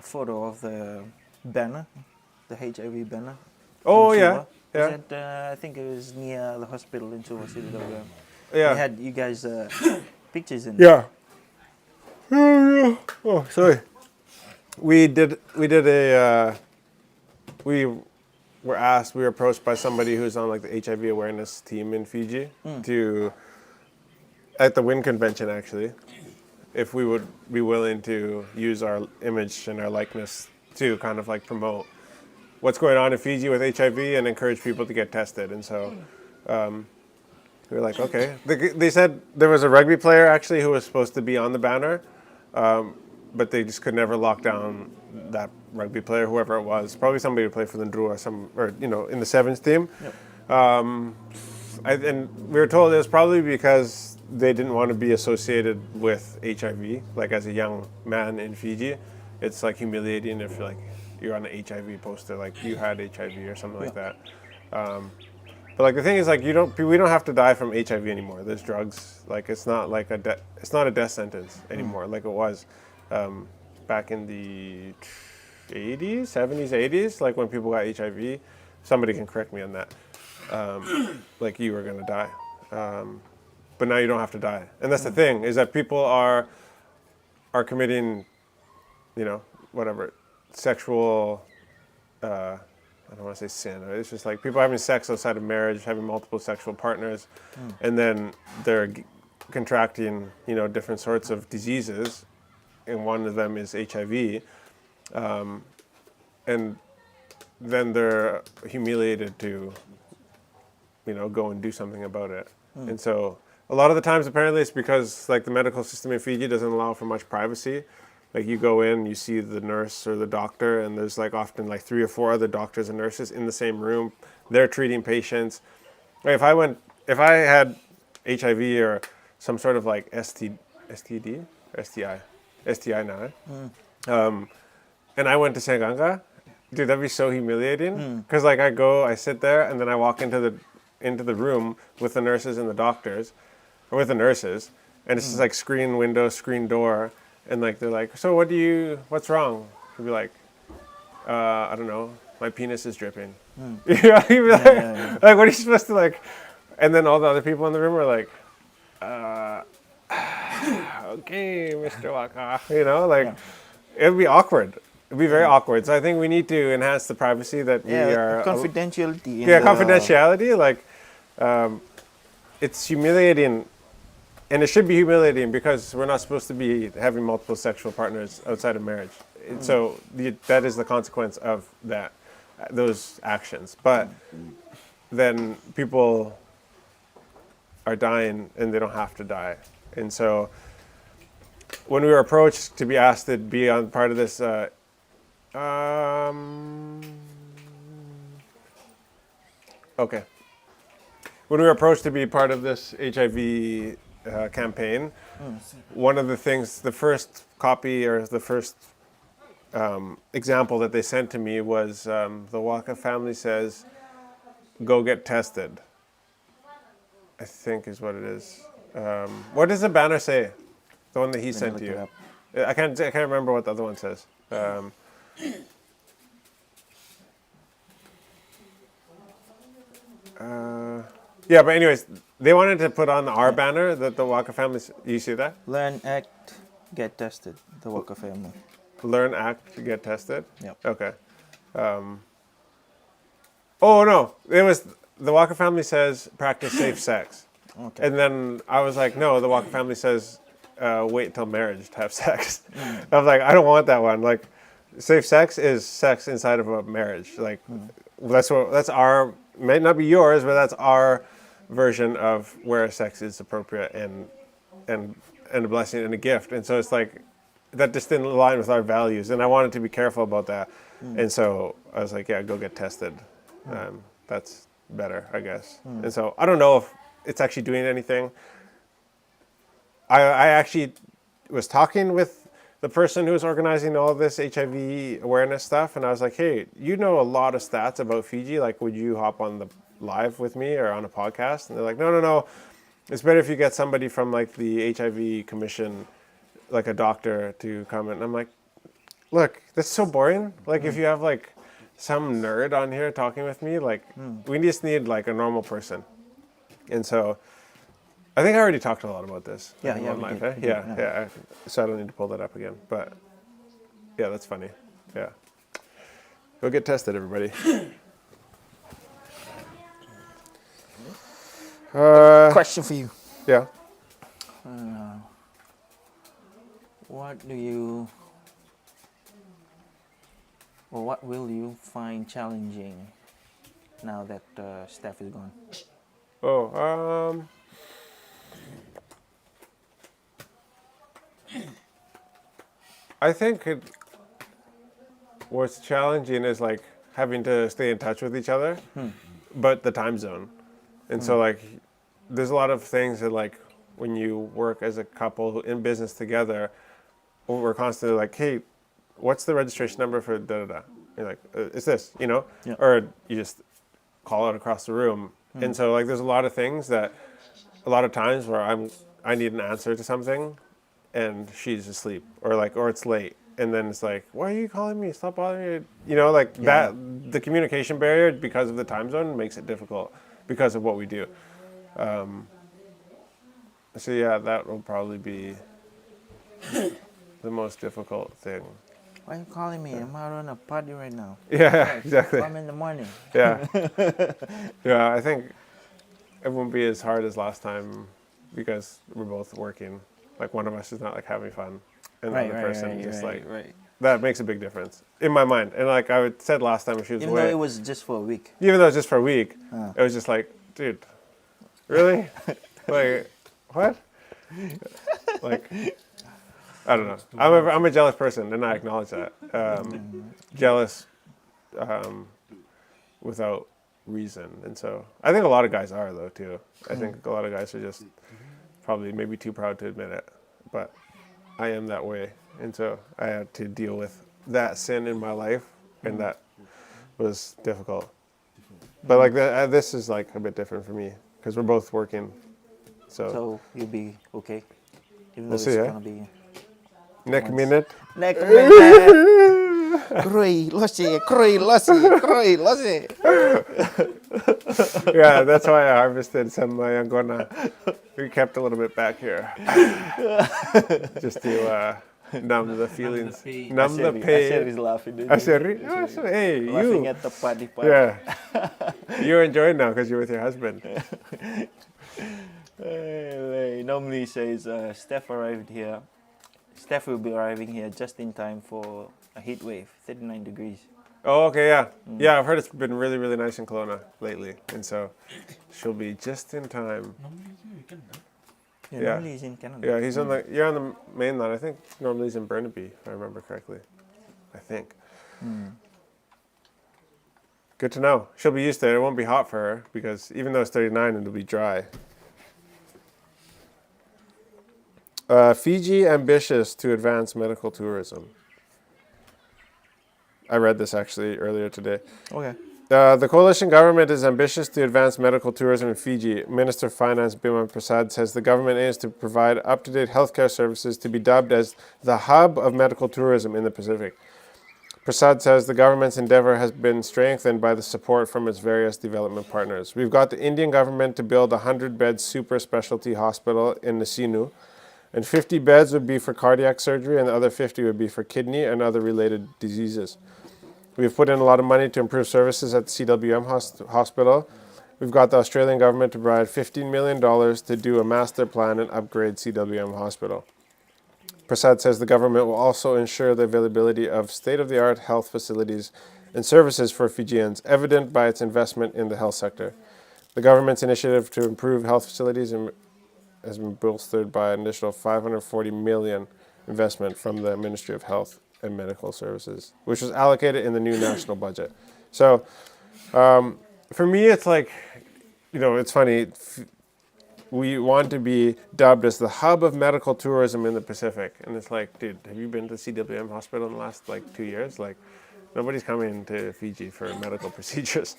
photo of the banner, the HIV banner. oh in yeah, Suva. yeah, Is that, I think it was near the hospital in Suva City. yeah. They had you guys pictures in. Yeah. Oh, sorry. We were approached by somebody who's on like the HIV awareness team in Fiji at the WIN convention actually, if we would be willing to use our image and our likeness to kind of like promote what's going on in Fiji with HIV and encourage people to get tested. And so we were like, okay. They said there was a rugby player actually who was supposed to be on the banner, but they just could never lock down that rugby player, whoever it was. Probably somebody who played for the Ndru or in the sevens team. Yep. And we were told it was probably because they didn't want to be associated with HIV. Like as a young man in Fiji, it's like humiliating if you're on an HIV poster, like you had HIV or something like that. But like the thing is, like we don't have to die from HIV anymore. There's drugs. Like it's not like it's not a death sentence anymore, like it was back in the 80s, 70s, 80s. Like when people got HIV, somebody can correct me on that. Like you were gonna die, but now you don't have to die. And that's the thing, is that people are committing, whatever sexual. I don't want to say sin. It's just like people having sex outside of marriage, having multiple sexual partners, and then they're contracting, different sorts of diseases, and one of them is HIV, and then they're humiliated to, go and do something about it. And so a lot of the times, apparently, it's because like the medical system in Fiji doesn't allow for much privacy. Like you go in, you see the nurse or the doctor, and there's like often like 3 or 4 other doctors and nurses in the same room. They're treating patients. Like if I had HIV or some sort of like STD, STI now, and I went to Senganga, dude, that'd be so humiliating. Because like I sit there, and then I walk into the room with the nurses and the doctors, or with the nurses, and it's just like screen window, screen door, and like they're like, so what's wrong? You'd be like, I don't know, my penis is dripping. You know, you'd be like, like, what are you supposed to like? And then all the other people in the room are like, okay, Mr. Waka, you know, like it'd be awkward. It'd be very awkward. So I think we need to enhance the privacy that we are. Confidentiality. Confidentiality. Like, it's humiliating, and it should be humiliating because we're not supposed to be having multiple sexual partners outside of marriage. So that is the consequence of those actions. But then people are dying, and they don't have to die. And so when we were approached to be asked to be on part of this, okay. When we were approached to be part of this HIV campaign, one of the things, the first copy or the first example that they sent to me was the Waka family says, go get tested. I think is what it is. What does the banner say? The one that he sent to you. I can't remember what the other one says. Yeah, but anyways, they wanted to put on our banner that the Waka family. You see that? Learn, act, get tested. The Waka family. Learn, act, get tested. Yep. Okay. Oh no, it was the Waka family says practice safe sex. Okay. And then I was like, no, the Waka family says wait till marriage to have sex. I was like, I don't want that one. Like, safe sex is sex inside of a marriage. Like, that's our, may not be yours, but that's our version of where sex is appropriate and a blessing and a gift. And so it's like, that just didn't align with our values. And I wanted to be careful about that. And so I was like, yeah, go get tested. That's better, I guess. And so I don't know if it's actually doing anything. I actually was talking with the person who was organizing all this HIV awareness stuff, and I was like, hey, you know a lot of stats about Fiji, like would you hop on the live with me or on a podcast? And they're like, no, it's better if you get somebody from like the HIV commission, like a doctor to come. And I'm like, look, that's so boring. Like if you have like some nerd on here talking with me, like we just need like a normal person. And so I think I already talked a lot about this. Yeah, on live, eh? Yeah. So I don't need to pull that up again. But yeah, that's funny. Yeah. Go get tested, everybody. Question for you. Yeah. What will you find challenging now that Steph is gone? I think what's challenging is like having to stay in touch with each other, but the time zone. And so like, there's a lot of things that like when you work as a couple in business together, we're constantly like, hey, what's the registration number for da-da-da? You're like, it's this, you know? Yep. Or you just call it across the room. And so like, there's a lot of things that a lot of times where I need an answer to something and she's asleep or it's late. And then it's like, why are you calling me? Stop bothering me. You know, like that, the communication barrier because of the time zone makes it difficult because of what we do. So yeah, that will probably be the most difficult thing. Why are you calling me? I'm out on a party right now. Yeah, exactly. I'm in the morning. Yeah. Yeah, I think it won't be as hard as last time because we're both working. Like one of us is not like having fun. And the other person just that makes a big difference in my mind. And like I said last time when she was Even away. though it was just for a week. Even though it was just for a week, it was just like, dude, really? Like, what? Like, I don't know. I'm a jealous person, and I acknowledge that. Jealous without reason, and so I think a lot of guys are though too. I think a lot of guys are just probably maybe too proud to admit it, but I am that way, and so I had to deal with that sin in my life, and that was difficult. But like this is like a bit different for me because we're both working. So you'll be okay. Even we'll though see, it's eh? gonna be Next minute. next minute. Kroi losi. Yeah, that's why I harvested some yangona. We kept a little bit back here, just to numb the feelings, numb the pain. Asher is laughing. Hey, Laughing you. at the paddy. Yeah, you're enjoying now because you're with your husband. Normally he says Steph arrived here. Steph will be arriving here just in time for a heat wave, 39 degrees. Oh, okay, yeah. Yeah, I've heard it's been really, really nice in Kelowna lately. And so she'll be just in time. Yeah, Yeah. normally he's in Canada. Yeah, you're on the mainland. I think normally he's in Burnaby, if I remember correctly. I think. Good to know. She'll be used to it. It won't be hot for her because even though it's 39, it'll be dry. Fiji ambitious to advance medical tourism. I read this actually earlier today. Okay. The coalition government is ambitious to advance medical tourism in Fiji. Minister of Finance Biman Prasad says the government aims to provide up-to-date healthcare services to be dubbed as the hub of medical tourism in the Pacific. Prasad says the government's endeavor has been strengthened by the support from its various development partners. We've got the Indian government to build a 100-bed super specialty hospital in Nisinu, and 50 beds would be for cardiac surgery and the other 50 would be for kidney and other related diseases. We've put in a lot of money to improve services at the CWM hospital. We've got the Australian government to provide $15 million to do a master plan and upgrade CWM hospital. Prasad says the government will also ensure the availability of state-of-the-art health facilities and services for Fijians, evident by its investment in the health sector. The government's initiative to improve health facilities has been bolstered by an additional $540 million investment from the Ministry of Health and Medical Services, which was allocated in the new national budget. So, for me, it's like, it's funny. We want to be dubbed as the hub of medical tourism in the Pacific, and it's like, dude, have you been to CWM hospital in the last 2 years? Like, nobody's coming to Fiji for medical procedures.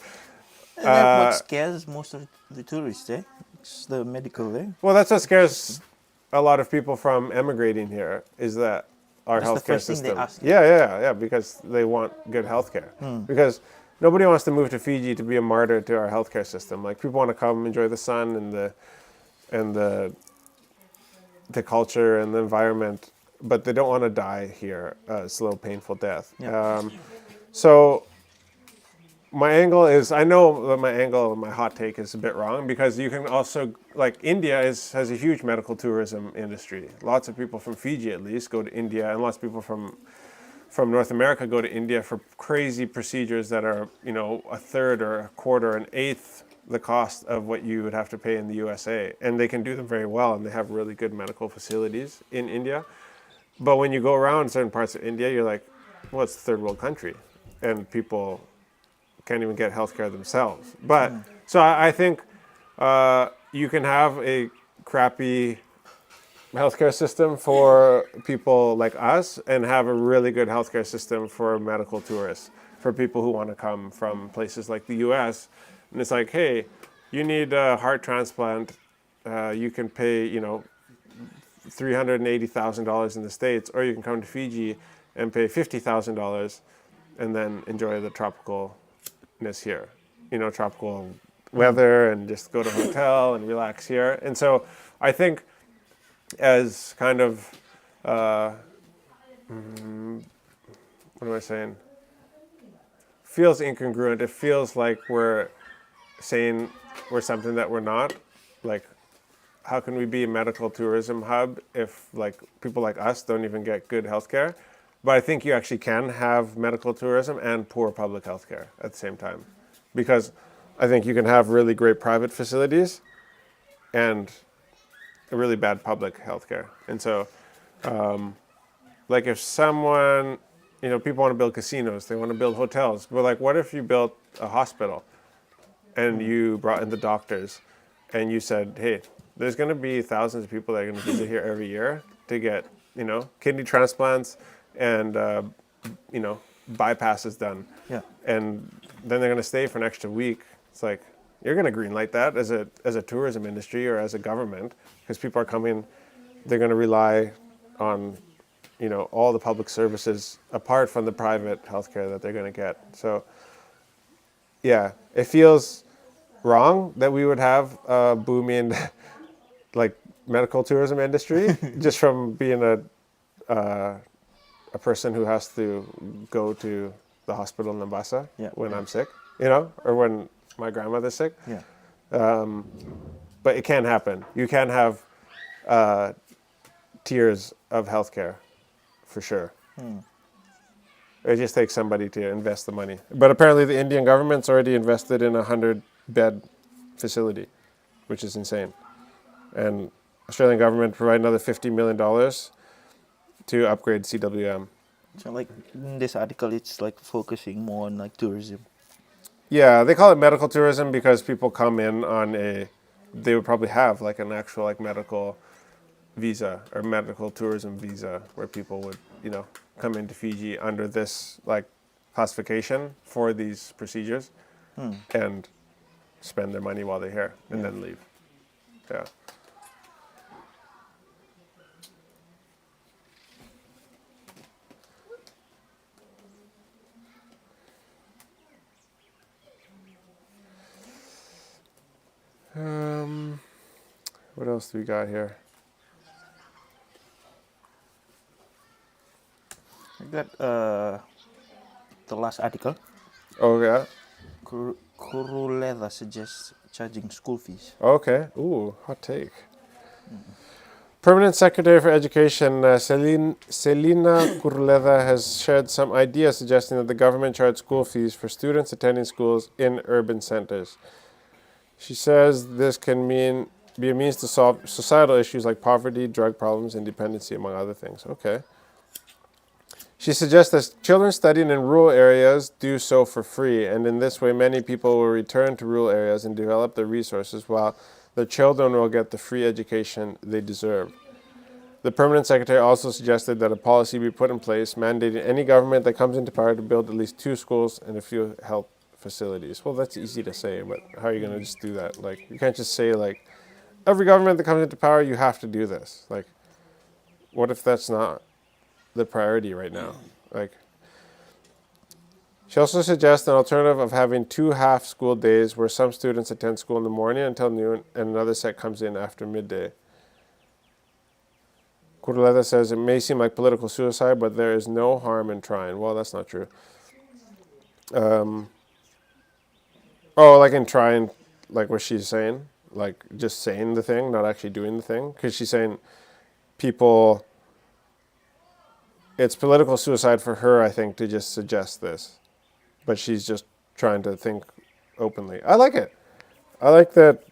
And that's what scares most of the tourists, eh? It's the medical there. Well, that's what scares a lot of people from emigrating here, is that our That's the healthcare first thing they system. ask. Yeah, because they want good healthcare. Because nobody wants to move to Fiji to be a martyr to our healthcare system. Like, people want to come enjoy the sun and the culture and the environment, but they don't want to die here a slow, painful death. Yeah. So my angle is, I know that my hot take is a bit wrong, because you can also, like, India has a huge medical tourism industry. Lots of people from Fiji, at least, go to India, and lots of people from North America go to India for crazy procedures that are, a third or a quarter, an eighth the cost of what you would have to pay in the USA. And they can do them very well, and they have really good medical facilities in India. But when you go around certain parts of India, you're like, well, it's a third world country, and people can't even get healthcare themselves. But so I think you can have a crappy healthcare system for people like us, and have a really good healthcare system for medical tourists, for people who want to come from places like the US. And it's like, hey, you need a heart transplant. You can pay, $380,000 in the States, or you can come to Fiji and pay $50,000 and then enjoy the tropicalness here. Tropical weather, and just go to a hotel and relax here. And so I think, as kind of, what am I saying? Feels incongruent. It feels like we're saying we're something that we're not. Like, how can we be a medical tourism hub if, like, people like us don't even get good healthcare? But I think you actually can have medical tourism and poor public healthcare at the same time, because I think you can have really great private facilities and a really bad public healthcare. And so like if someone, people want to build casinos, they want to build hotels. But like, what if you built a hospital and you brought in the doctors and you said, hey, there's going to be thousands of people that are going to visit here every year to get, kidney transplants and, bypasses done. Yeah. And then they're going to stay for an extra week. It's like, you're going to greenlight that as a tourism industry or as a government, because people are coming, they're going to rely on, all the public services apart from the private healthcare that they're going to get. So, yeah, it feels wrong that we would have a booming, like, medical tourism industry just from being a person who has to go to the hospital in Mombasa when I'm sick, or when my grandmother's sick. Yeah. But it can happen. You can have tiers of healthcare, for sure. It just takes somebody to invest the money. But apparently the Indian government's already invested in a 100-bed facility, which is insane. And Australian government provide another $50 million to upgrade CWM. So like in this article, it's like focusing more on like tourism. Yeah, they call it medical tourism because people come in on they would probably have like an actual like medical visa or medical tourism visa where people would, come into Fiji under this like classification for these procedures and spend their money while they're here and then leave. Yeah. What else do we got here? I got the last article. Oh, yeah. Kuruleva suggests charging school fees. Okay. Ooh, hot take. Permanent Secretary for Education Selina Kuruleva has shared some ideas suggesting that the government charge school fees for students attending schools in urban centers. She says this can be a means to solve societal issues like poverty, drug problems, and dependency, among other things. Okay. She suggests that children studying in rural areas do so for free, and in this way many people will return to rural areas and develop their resources while their children will get the free education they deserve. The permanent secretary also suggested that a policy be put in place mandating any government that comes into power to build at least 2 schools and a few health facilities. Well, that's easy to say, but how are you going to just do that? Like, you can't just say, like, every government that comes into power, you have to do this. Like, what if that's not the priority right now? Like, she also suggests an alternative of having 2 half-school days where some students attend school in the morning until noon and another set comes in after midday. Kuruleva says it may seem like political suicide, but there is no harm in trying. Well, that's not true. Like in trying, like what she's saying, like just saying the thing, not actually doing the thing. Because she's saying it's political suicide for her, I think, to just suggest this. But she's just trying to think openly. I like it. I like that,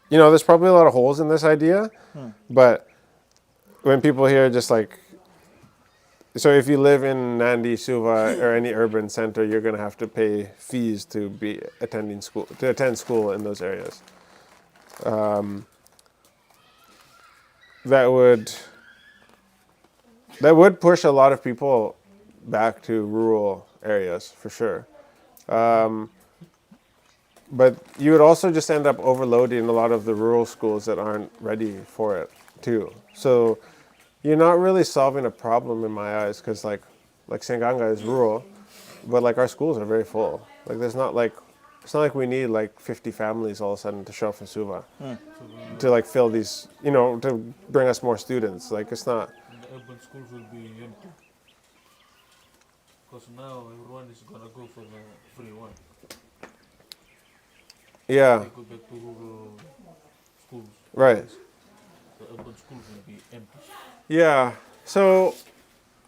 there's probably a lot of holes in this idea, but when people hear just like, so if you live in Nandi, Suva, or any urban center, you're going to have to pay fees to attend school in those areas. That would push a lot of people back to rural areas for sure. But you would also just end up overloading a lot of the rural schools that aren't ready for it too. So you're not really solving a problem in my eyes, because like Sanganga is rural, but like our schools are very full. Like it's not like we need like 50 families all of a sudden to show up in Suva to like fill these, to bring us more students. Like it's not. And the urban schools will be empty. Because now everyone is going to go for the free one. Yeah. They go back to rural schools. Right. The urban schools will be empty. Yeah. So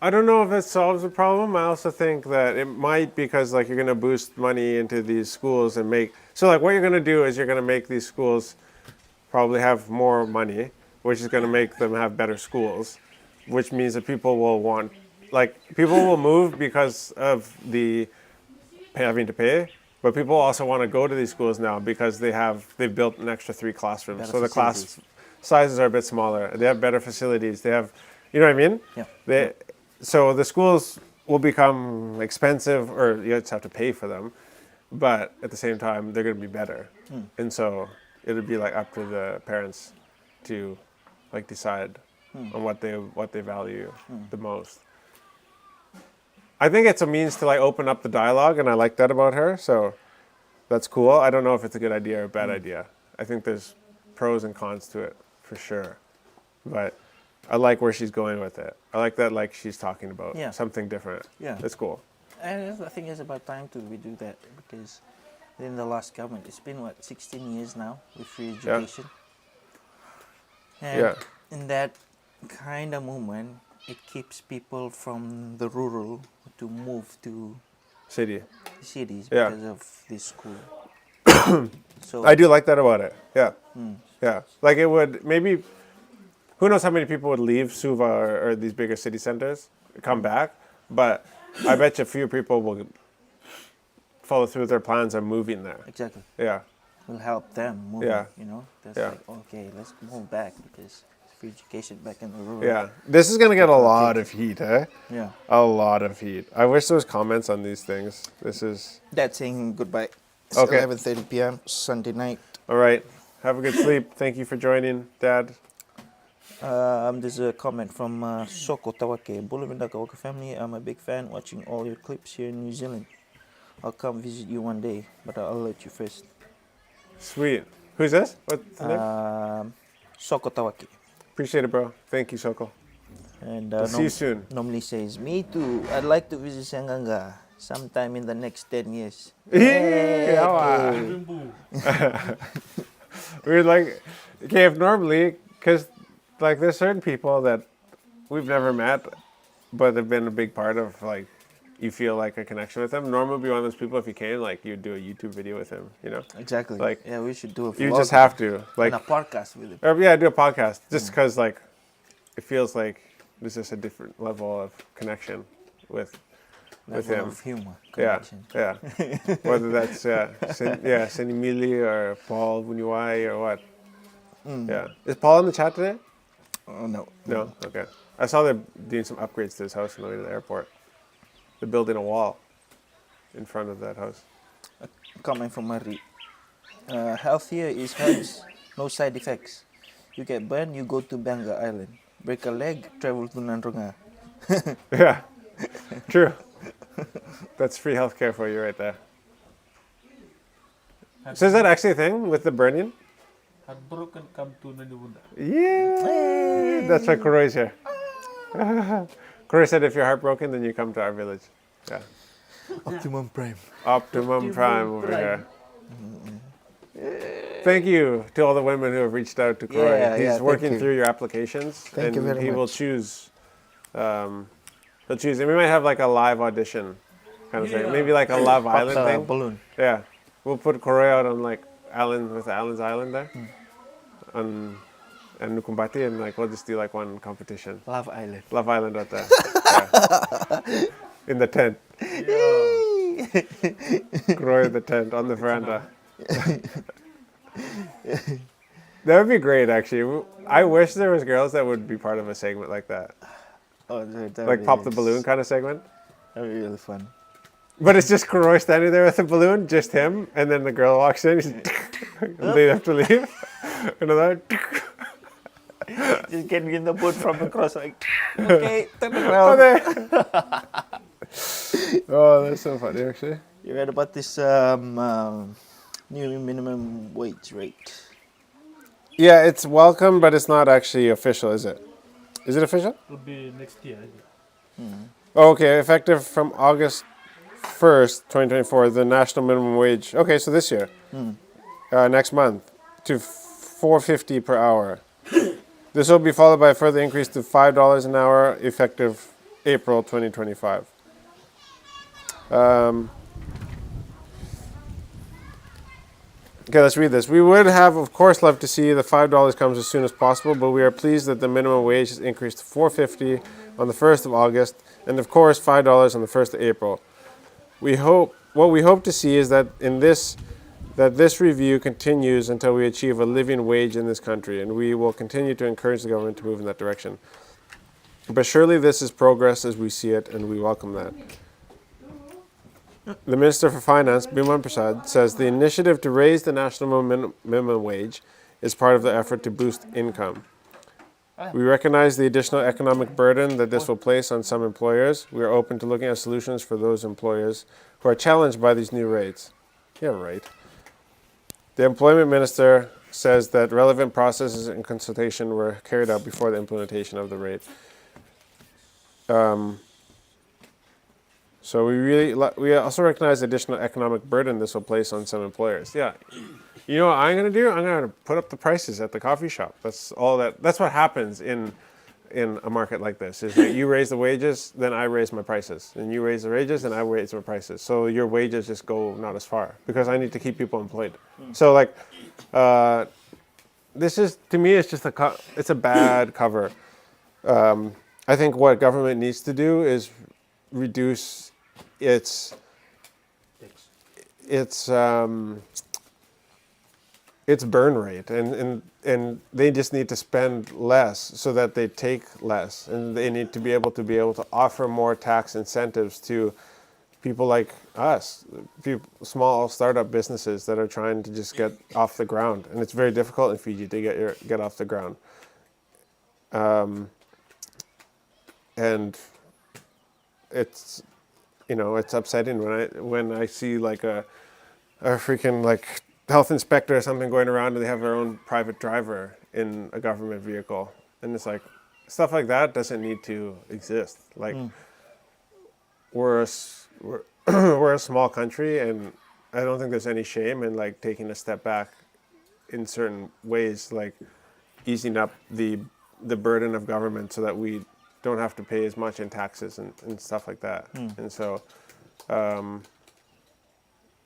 I don't know if it solves the problem. I also think that it might, because like you're going to boost money into these schools and so like what you're going to do is you're going to make these schools probably have more money, which is going to make them have better schools, which means that people will want like people will move because of the having to pay, but people also want to go to these schools now because they've built an extra 3 classrooms. Better So the class facilities. sizes are a bit smaller. They have better facilities. They have, you know what I mean? Yeah. So the schools will become expensive, or you just have to pay for them, but at the same time they're going to be better. And so it'll be like up to the parents to like decide on what they value the most. I think it's a means to like open up the dialogue, and I like that about her. So that's cool. I don't know if it's a good idea or a bad idea. I think there's pros and cons to it for sure, but I like where she's going with it. I like that, like she's talking about Yeah. something different. Yeah. That's cool. And I think it's about time we do that, because in the last government, it's been 16 years now with free education. And Yeah. in that kind of movement, it keeps people from the rural to move to City. cities Yeah. because of this school. So I do like that about it. Yeah. Yeah. Like it would maybe, who knows how many people would leave Suva or these bigger city centers, come back, but I bet you a few people will follow through with their plans of moving there. exactly, Yeah. will help them move. Yeah. You know, that's Yeah. like, okay, let's move back because it's free education back in the rural. Yeah. This is going to get a lot of heat, eh? Yeah. A lot of heat. I wish there was comments on these things. This is, That's saying goodbye. It's Okay. 11:30 p.m. Sunday night. all right. Have a good sleep. Thank you for joining, Dad. There's a comment from Soko Tawake. Bulavinda Kawaka family, I'm a big fan watching all your clips here in New Zealand. I'll come visit you one day, but I'll let you first. Sweet. Who's this? What's the name? Soko Tawake. Appreciate it, bro. Thank you, Soko. And We'll see you soon. normally says, me too. I'd like to visit Sanganga sometime in the next 10 years. Yeah. Rimbu. We're like, okay, if normally, because like there's certain people that we've never met, but they've been a big part of like, you feel like a connection with them. Norm would be one of those people, if you came, like you'd do a YouTube video with him, you know? Exactly. Like, yeah, we should do a vlog. You just have to. Like, and a podcast with him. or, yeah, do a podcast. Just because like, it feels like there's just a different level of connection with Level him. of humor. Yeah, Connection. yeah. Whether that's Senimili or Paul Bunyuai or what. Yeah. Is Paul in the chat today? Oh, no. No. Okay. I saw they're doing some upgrades to his house on the way to the airport. They're building a wall in front of that house. Comment from Marie. Healthier is herbs, no side effects. You get burned, you go to Banga Island. Break a leg, travel to Nandronga. Yeah. True. That's free healthcare for you right there. So is that actually a thing with the burning? Heartbroken, come to Naniwunda. Yeah. That's why Kuroi's here. Kuroi said if you're heartbroken, then you come to our village. Yeah. Optimum Prime. Optimum Prime over here. Thank you to all the women who have reached out to Kuroi. Yeah, He's thank working you. through your applications. Thank and you very he will much. choose. He'll choose. And we might have like a live audition kind of thing. Maybe like a Love Island Pop the thing. balloon. Yeah. We'll put Kuroi out on like Allen's Island there. And Nukumbati, and like we'll just do like one competition. Love Island. Love Island out there. Yeah. In the tent. Kuroi in the tent on the veranda. That would be great, actually. I wish there was girls that would be part of a segment like that, Oh, that like pop the balloon kind of segment. That'd be really fun. But it's just Kuroi standing there with the balloon, just him, and then the girl walks in. He's they have to leave. Another. Just getting in the boat from across, like, okay, turn around. Oh, that's so funny, actually. You read about this new minimum wage rate? Yeah, it's welcome, but it's not actually official, is it? Is it official? It'll be next year. Oh, okay, effective from August 1st, 2024, the national minimum wage. Okay, so this year, next month, to $4.50 per hour. This will be followed by a further increase to $5 an hour, effective April 2025. Okay, let's read this. We would have, of course, loved to see the $5 comes as soon as possible, but we are pleased that the minimum wage has increased to $4.50 on the 1st of August. and of course $5 on the 1st of April. What we hope to see is that this review continues until we achieve a living wage in this country, and we will continue to encourage the government to move in that direction. But surely this is progress as we see it, and we welcome that. The Minister for Finance, Biman Prasad, says the initiative to raise the national minimum wage is part of the effort to boost income. We recognize the additional economic burden that this will place on some employers. We are open to looking at solutions for those employers who are challenged by these new rates. Yeah, right. The Employment Minister says that relevant processes and consultation were carried out before the implementation of the rate. So we also recognize the additional economic burden this will place on some employers. Yeah. You know what I'm going to do? I'm going to put up the prices at the coffee shop. That's what happens in a market like this. Is that you raise the wages, then I raise my prices. And you raise the wages, then I raise my prices. So your wages just go not as far because I need to keep people employed. So like this is, to me, it's just it's a bad cover. I think what government needs to do is reduce its burn rate, and they just need to spend less so that they take less, and they need to be able to offer more tax incentives to people like us, small startup businesses that are trying to just get off the ground, and it's very difficult in Fiji to get off the ground. And it's it's upsetting when I see like a freaking like health inspector or something going around and they have their own private driver in a government vehicle, and it's like stuff like that doesn't need to exist. Like we're a small country, and I don't think there's any shame in like taking a step back in certain ways, like easing up the burden of government so that we don't have to pay as much in taxes and stuff like that. And so,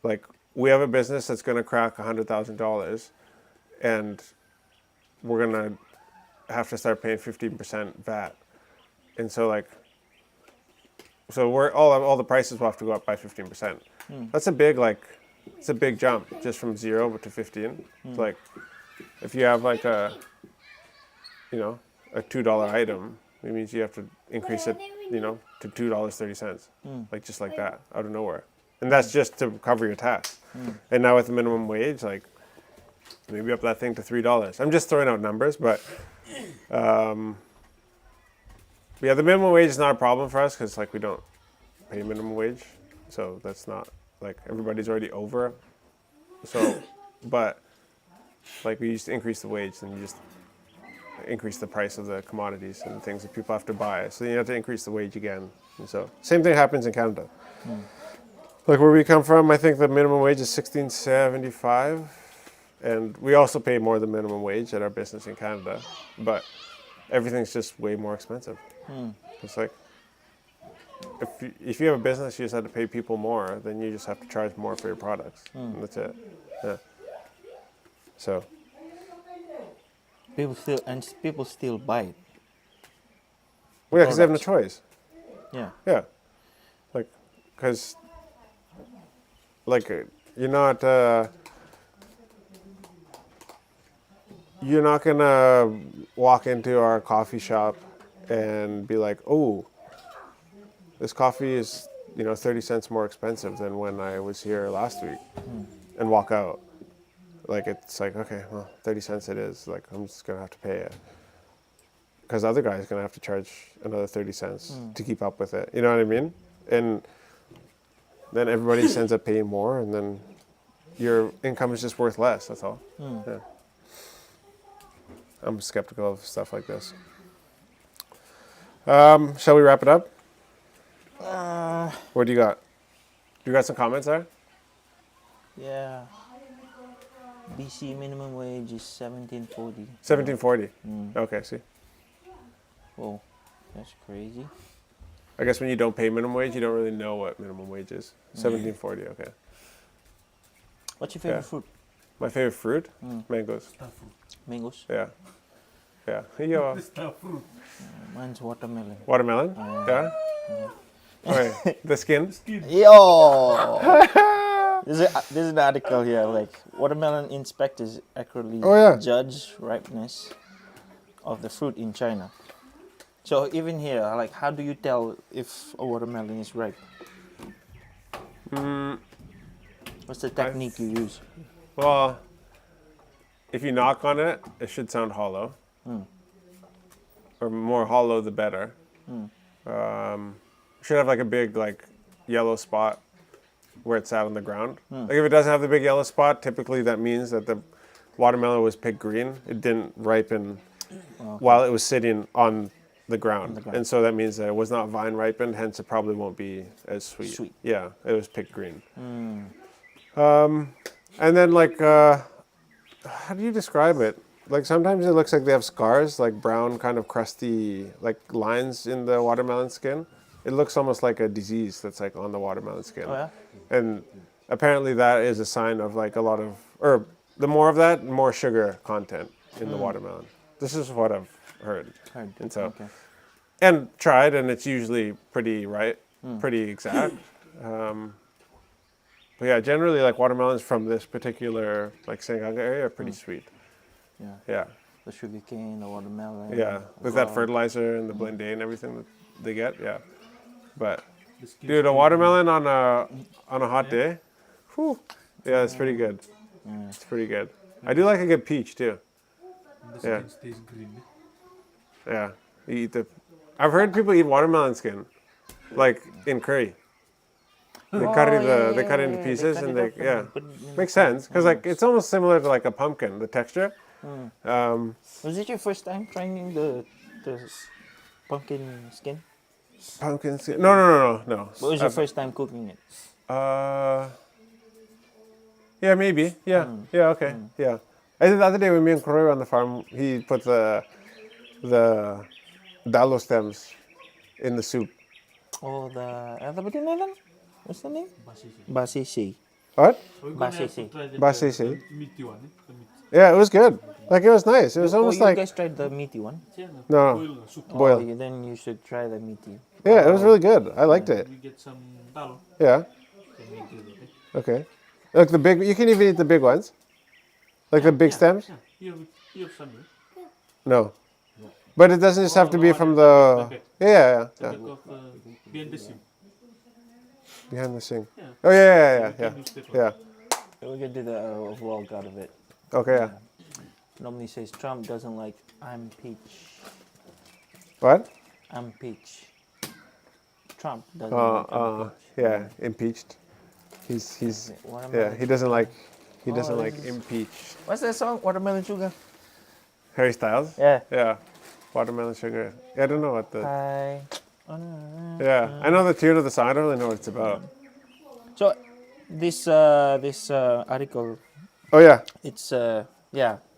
like, we have a business that's going to crack $100,000, and we're going to have to start paying 15% VAT. And so, like, we're all the prices will have to go up by 15%. That's a big jump just from 0 to 15. It's like, if you have like a $2 item, it means you have to increase it, to $2.30, like just like that, out of nowhere. And that's just to cover your tax. And now with the minimum wage, like maybe up that thing to $3. I'm just throwing out numbers, but yeah, the minimum wage is not a problem for us because like we don't pay minimum wage, so that's not like everybody's already over. So, but like we used to increase the wage, and you just increase the price of the commodities and things that people have to buy. So you have to increase the wage again. And so same thing happens in Canada. Like where we come from, I think the minimum wage is $16.75, and we also pay more than minimum wage at our business in Canada, but everything's just way more expensive. It's like if you have a business, you just have to pay people more, then you just have to charge more for your products. And that's it. Yeah. So people still buy it. well, yeah, because they have no choice. Yeah. Yeah. Like, because like you're not gonna walk into our coffee shop and be like, oh, this coffee is 30 cents more expensive than when I was here last week, and walk out. Like it's like, okay, well, 30 cents it is. Like I'm just gonna have to pay it because other guy's gonna have to charge another 30 cents to keep up with it. You know what I mean? And then everybody just ends up paying more, and then your income is just worth less. That's all. Yeah. I'm skeptical of stuff like this. Shall we wrap it up? What do you got? You got some comments there? Yeah. BC minimum wage is $17.40. $17.40. Okay, see. Whoa, that's crazy. I guess when you don't pay minimum wage, you don't really know what minimum wage is. $17.40. Okay. What's your favorite fruit? My favorite fruit? Mangoes. Mangoes? Yeah. Yeah. Yeah. Star fruit. Mine's watermelon. Watermelon? Yeah. Sorry, the skin. Yo! This is the article here. Like, watermelon inspectors accurately Oh, yeah. judge ripeness of the fruit in China. So even here, like, how do you tell if a watermelon is ripe? What's the technique you use? Well, if you knock on it, it should sound hollow. Or more hollow, the better. Should have like a big yellow spot where it's sat on the ground. Like if it doesn't have the big yellow spot, typically that means that the watermelon was picked green. It didn't ripen while it was sitting on the ground. And so that means that it was not vine ripened, hence it probably won't be as sweet. Sweet. Yeah, it was picked green. And then how do you describe it? Like sometimes it looks like they have scars, like brown kind of crusty lines in the watermelon skin. It looks almost like a disease that's like on the watermelon skin. Oh yeah. And apparently that is a sign of like a lot of, or the more of that, more sugar content in the watermelon. This is what I've heard. And so, Okay. and tried, and it's usually pretty right, pretty exact. But yeah, generally like watermelons from this particular like Sengkang area are pretty sweet. Yeah. Yeah, The sugar cane, the watermelon. yeah. With that fertilizer and the blend and everything that they get, yeah. But The skin dude, a watermelon on a hot day, whew, yeah, it's pretty good. Yeah. It's pretty good. I do like a good peach too. the Yeah. skin stays green. Yeah, you eat the. I've heard people eat watermelon skin, like in curry. They cut it. They cut it into pieces, and they makes sense because like it's almost similar to like a pumpkin, the texture. Was it your first time trying the pumpkin skin? Pumpkin skin? No. What was your first time cooking it? Yeah, maybe. Yeah, yeah, okay, yeah. I did the other day when me and Kroy were on the farm. He put the dalo stems in the soup. Oh, apa tadi Nathan? What's the name? Basisi. Basisi. What? We're gonna have to Basisi. try the Basisi. meaty one. The meat. Yeah, it was good. Like it was nice. It was Oh, almost you like guys tried the meaty one? Yeah, No. boil the soup. Boil. Oh, then you should try the meaty. yeah, it was really good. I liked it. We get some dal. Yeah. Then we do it. Okay. Look, the big. You can even eat the big ones, like the big stems. Yeah, here some. No, but it doesn't just have to be from the. Yeah. Back of behind the seam. Behind the sink. Yeah. Oh yeah. Can use that one. Yeah. We can do the vlog out of it. Okay. Yeah. Normally says Trump doesn't like I'm peach. What? I'm peach. Trump doesn't like I'm peach. Yeah. Impeached. He's. Yeah. Watermelon. He doesn't like. He Oh, doesn't this like is- impeached. What's that song? Watermelon sugar. Harry Styles. Yeah. Yeah. Watermelon sugar. Yeah, I don't know what the. Hi. Yeah, I know the tune of the song. I don't really know what it's about. So this article, Oh yeah. it's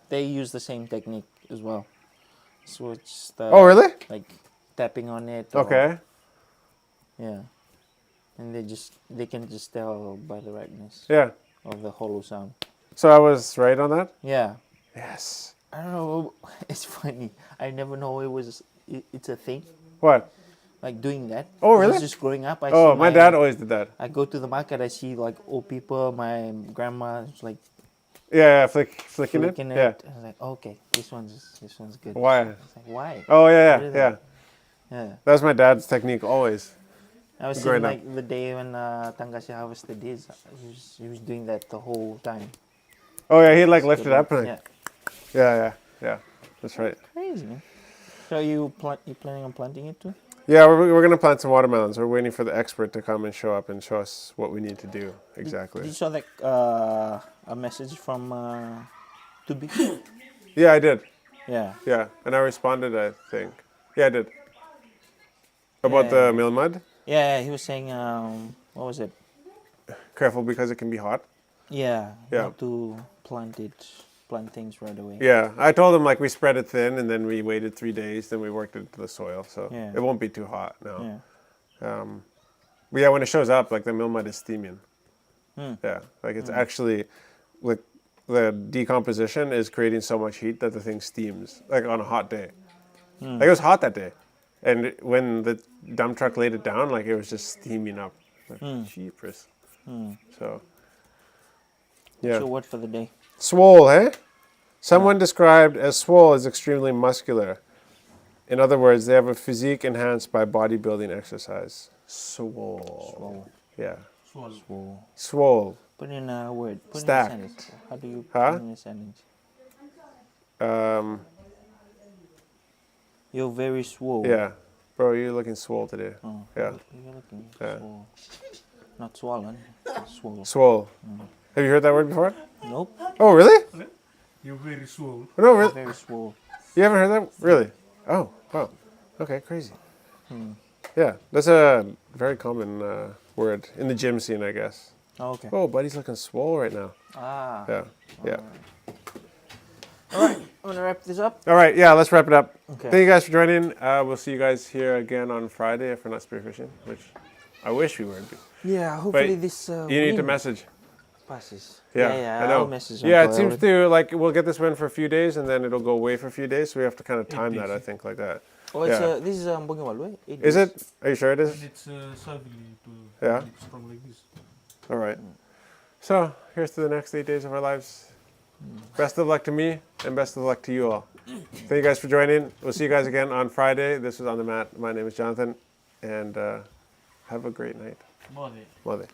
they use the same technique as well. So it's the Oh really? like tapping on it. or- Okay. Yeah. And they can just tell by the ripeness Yeah. of the hollow sound. So I was right on that. Yeah. Yes. I don't know. It's funny. I never know it's a thing. What? Like doing that. Oh, Because really? Just growing up, I Oh, see my dad always did that. I go to the market. I see like old people. My grandma is like Yeah, flicking it. flicking Yeah. it. I was like, okay, this one's good. Why? It's like, why? Oh yeah, What is yeah. that? Yeah. That was my dad's technique always. I was Growing seeing up. like the day when Tangashi harvested his. He was doing that the whole time. Oh yeah, he like lifted up and Yeah. yeah. That's right. Crazy, man. So you planning on planting it too? Yeah, we're gonna plant some watermelons. We're waiting for the expert to come and show up and show us what we need to do exactly. Did you saw that a message from Tubi? Yeah, I did. Yeah. Yeah, and I responded. I think. Yeah, I did. About Yeah. the mill mud. Yeah, he was saying what was it? Careful because it can be hot. Yeah. Yeah. Not to plant things right away. Yeah, I told him like we spread it thin and then we waited 3 days, then we worked it into the soil, so Yeah. it won't be too hot. No. Yeah. But yeah, when it shows up, like the mill mud is steaming. Hmm. Yeah, like it's actually, like the decomposition is creating so much heat that the thing steams, like on a hot day. Like it was hot that day. And when the dump truck laid it down, like it was just steaming up. Like, jeepers. So, yeah. So what for the day? Swole, hey? Someone described as swole as extremely muscular. In other words, they have a physique enhanced by bodybuilding exercise. Swole. Swole. Yeah. Swallow. Swole. Swole. Put in a word. Put Stacked. in a sentence. How do you Huh? put in a sentence? Um, You're very swole. yeah. Bro, you're looking swole today. Oh, Yeah. You're looking Yeah. swole. Not swollen. Swole. Swole. Have you heard that word before? Nope. Oh, really? You're very swole. No, really? Very swole. You haven't heard that? Really? Oh, wow. Okay, crazy. Yeah, that's a very common word in the gym scene, I guess. Oh, okay. Oh, buddy's looking swole right now. Ah. Yeah, yeah. All right. I'm gonna wrap this up. All right, yeah, let's wrap it up. Okay. Thank you guys for joining. We'll see you guys here again on Friday if we're not spearfishing, which I wish we were. Yeah. Hopefully But this. You need to wind message. passes. Yeah, I know. I'll message Yeah, it Uncle seems Elwood. to, like, we'll get this wind for a few days and then it'll go away for a few days, so we have to kind of time that, I think, like that. Oh, it's yeah. this is Bungawal, right? Is it? Are you sure it And is? it's southerly to Yeah. make it strong like this. All right. So, here's to the next 8 days of our lives. Best of luck to me and best of luck to you all. Thank you guys for joining. We'll see you guys again on Friday. This is On the Mat. My name is Jonathan, and have a great night. Mother. Mother.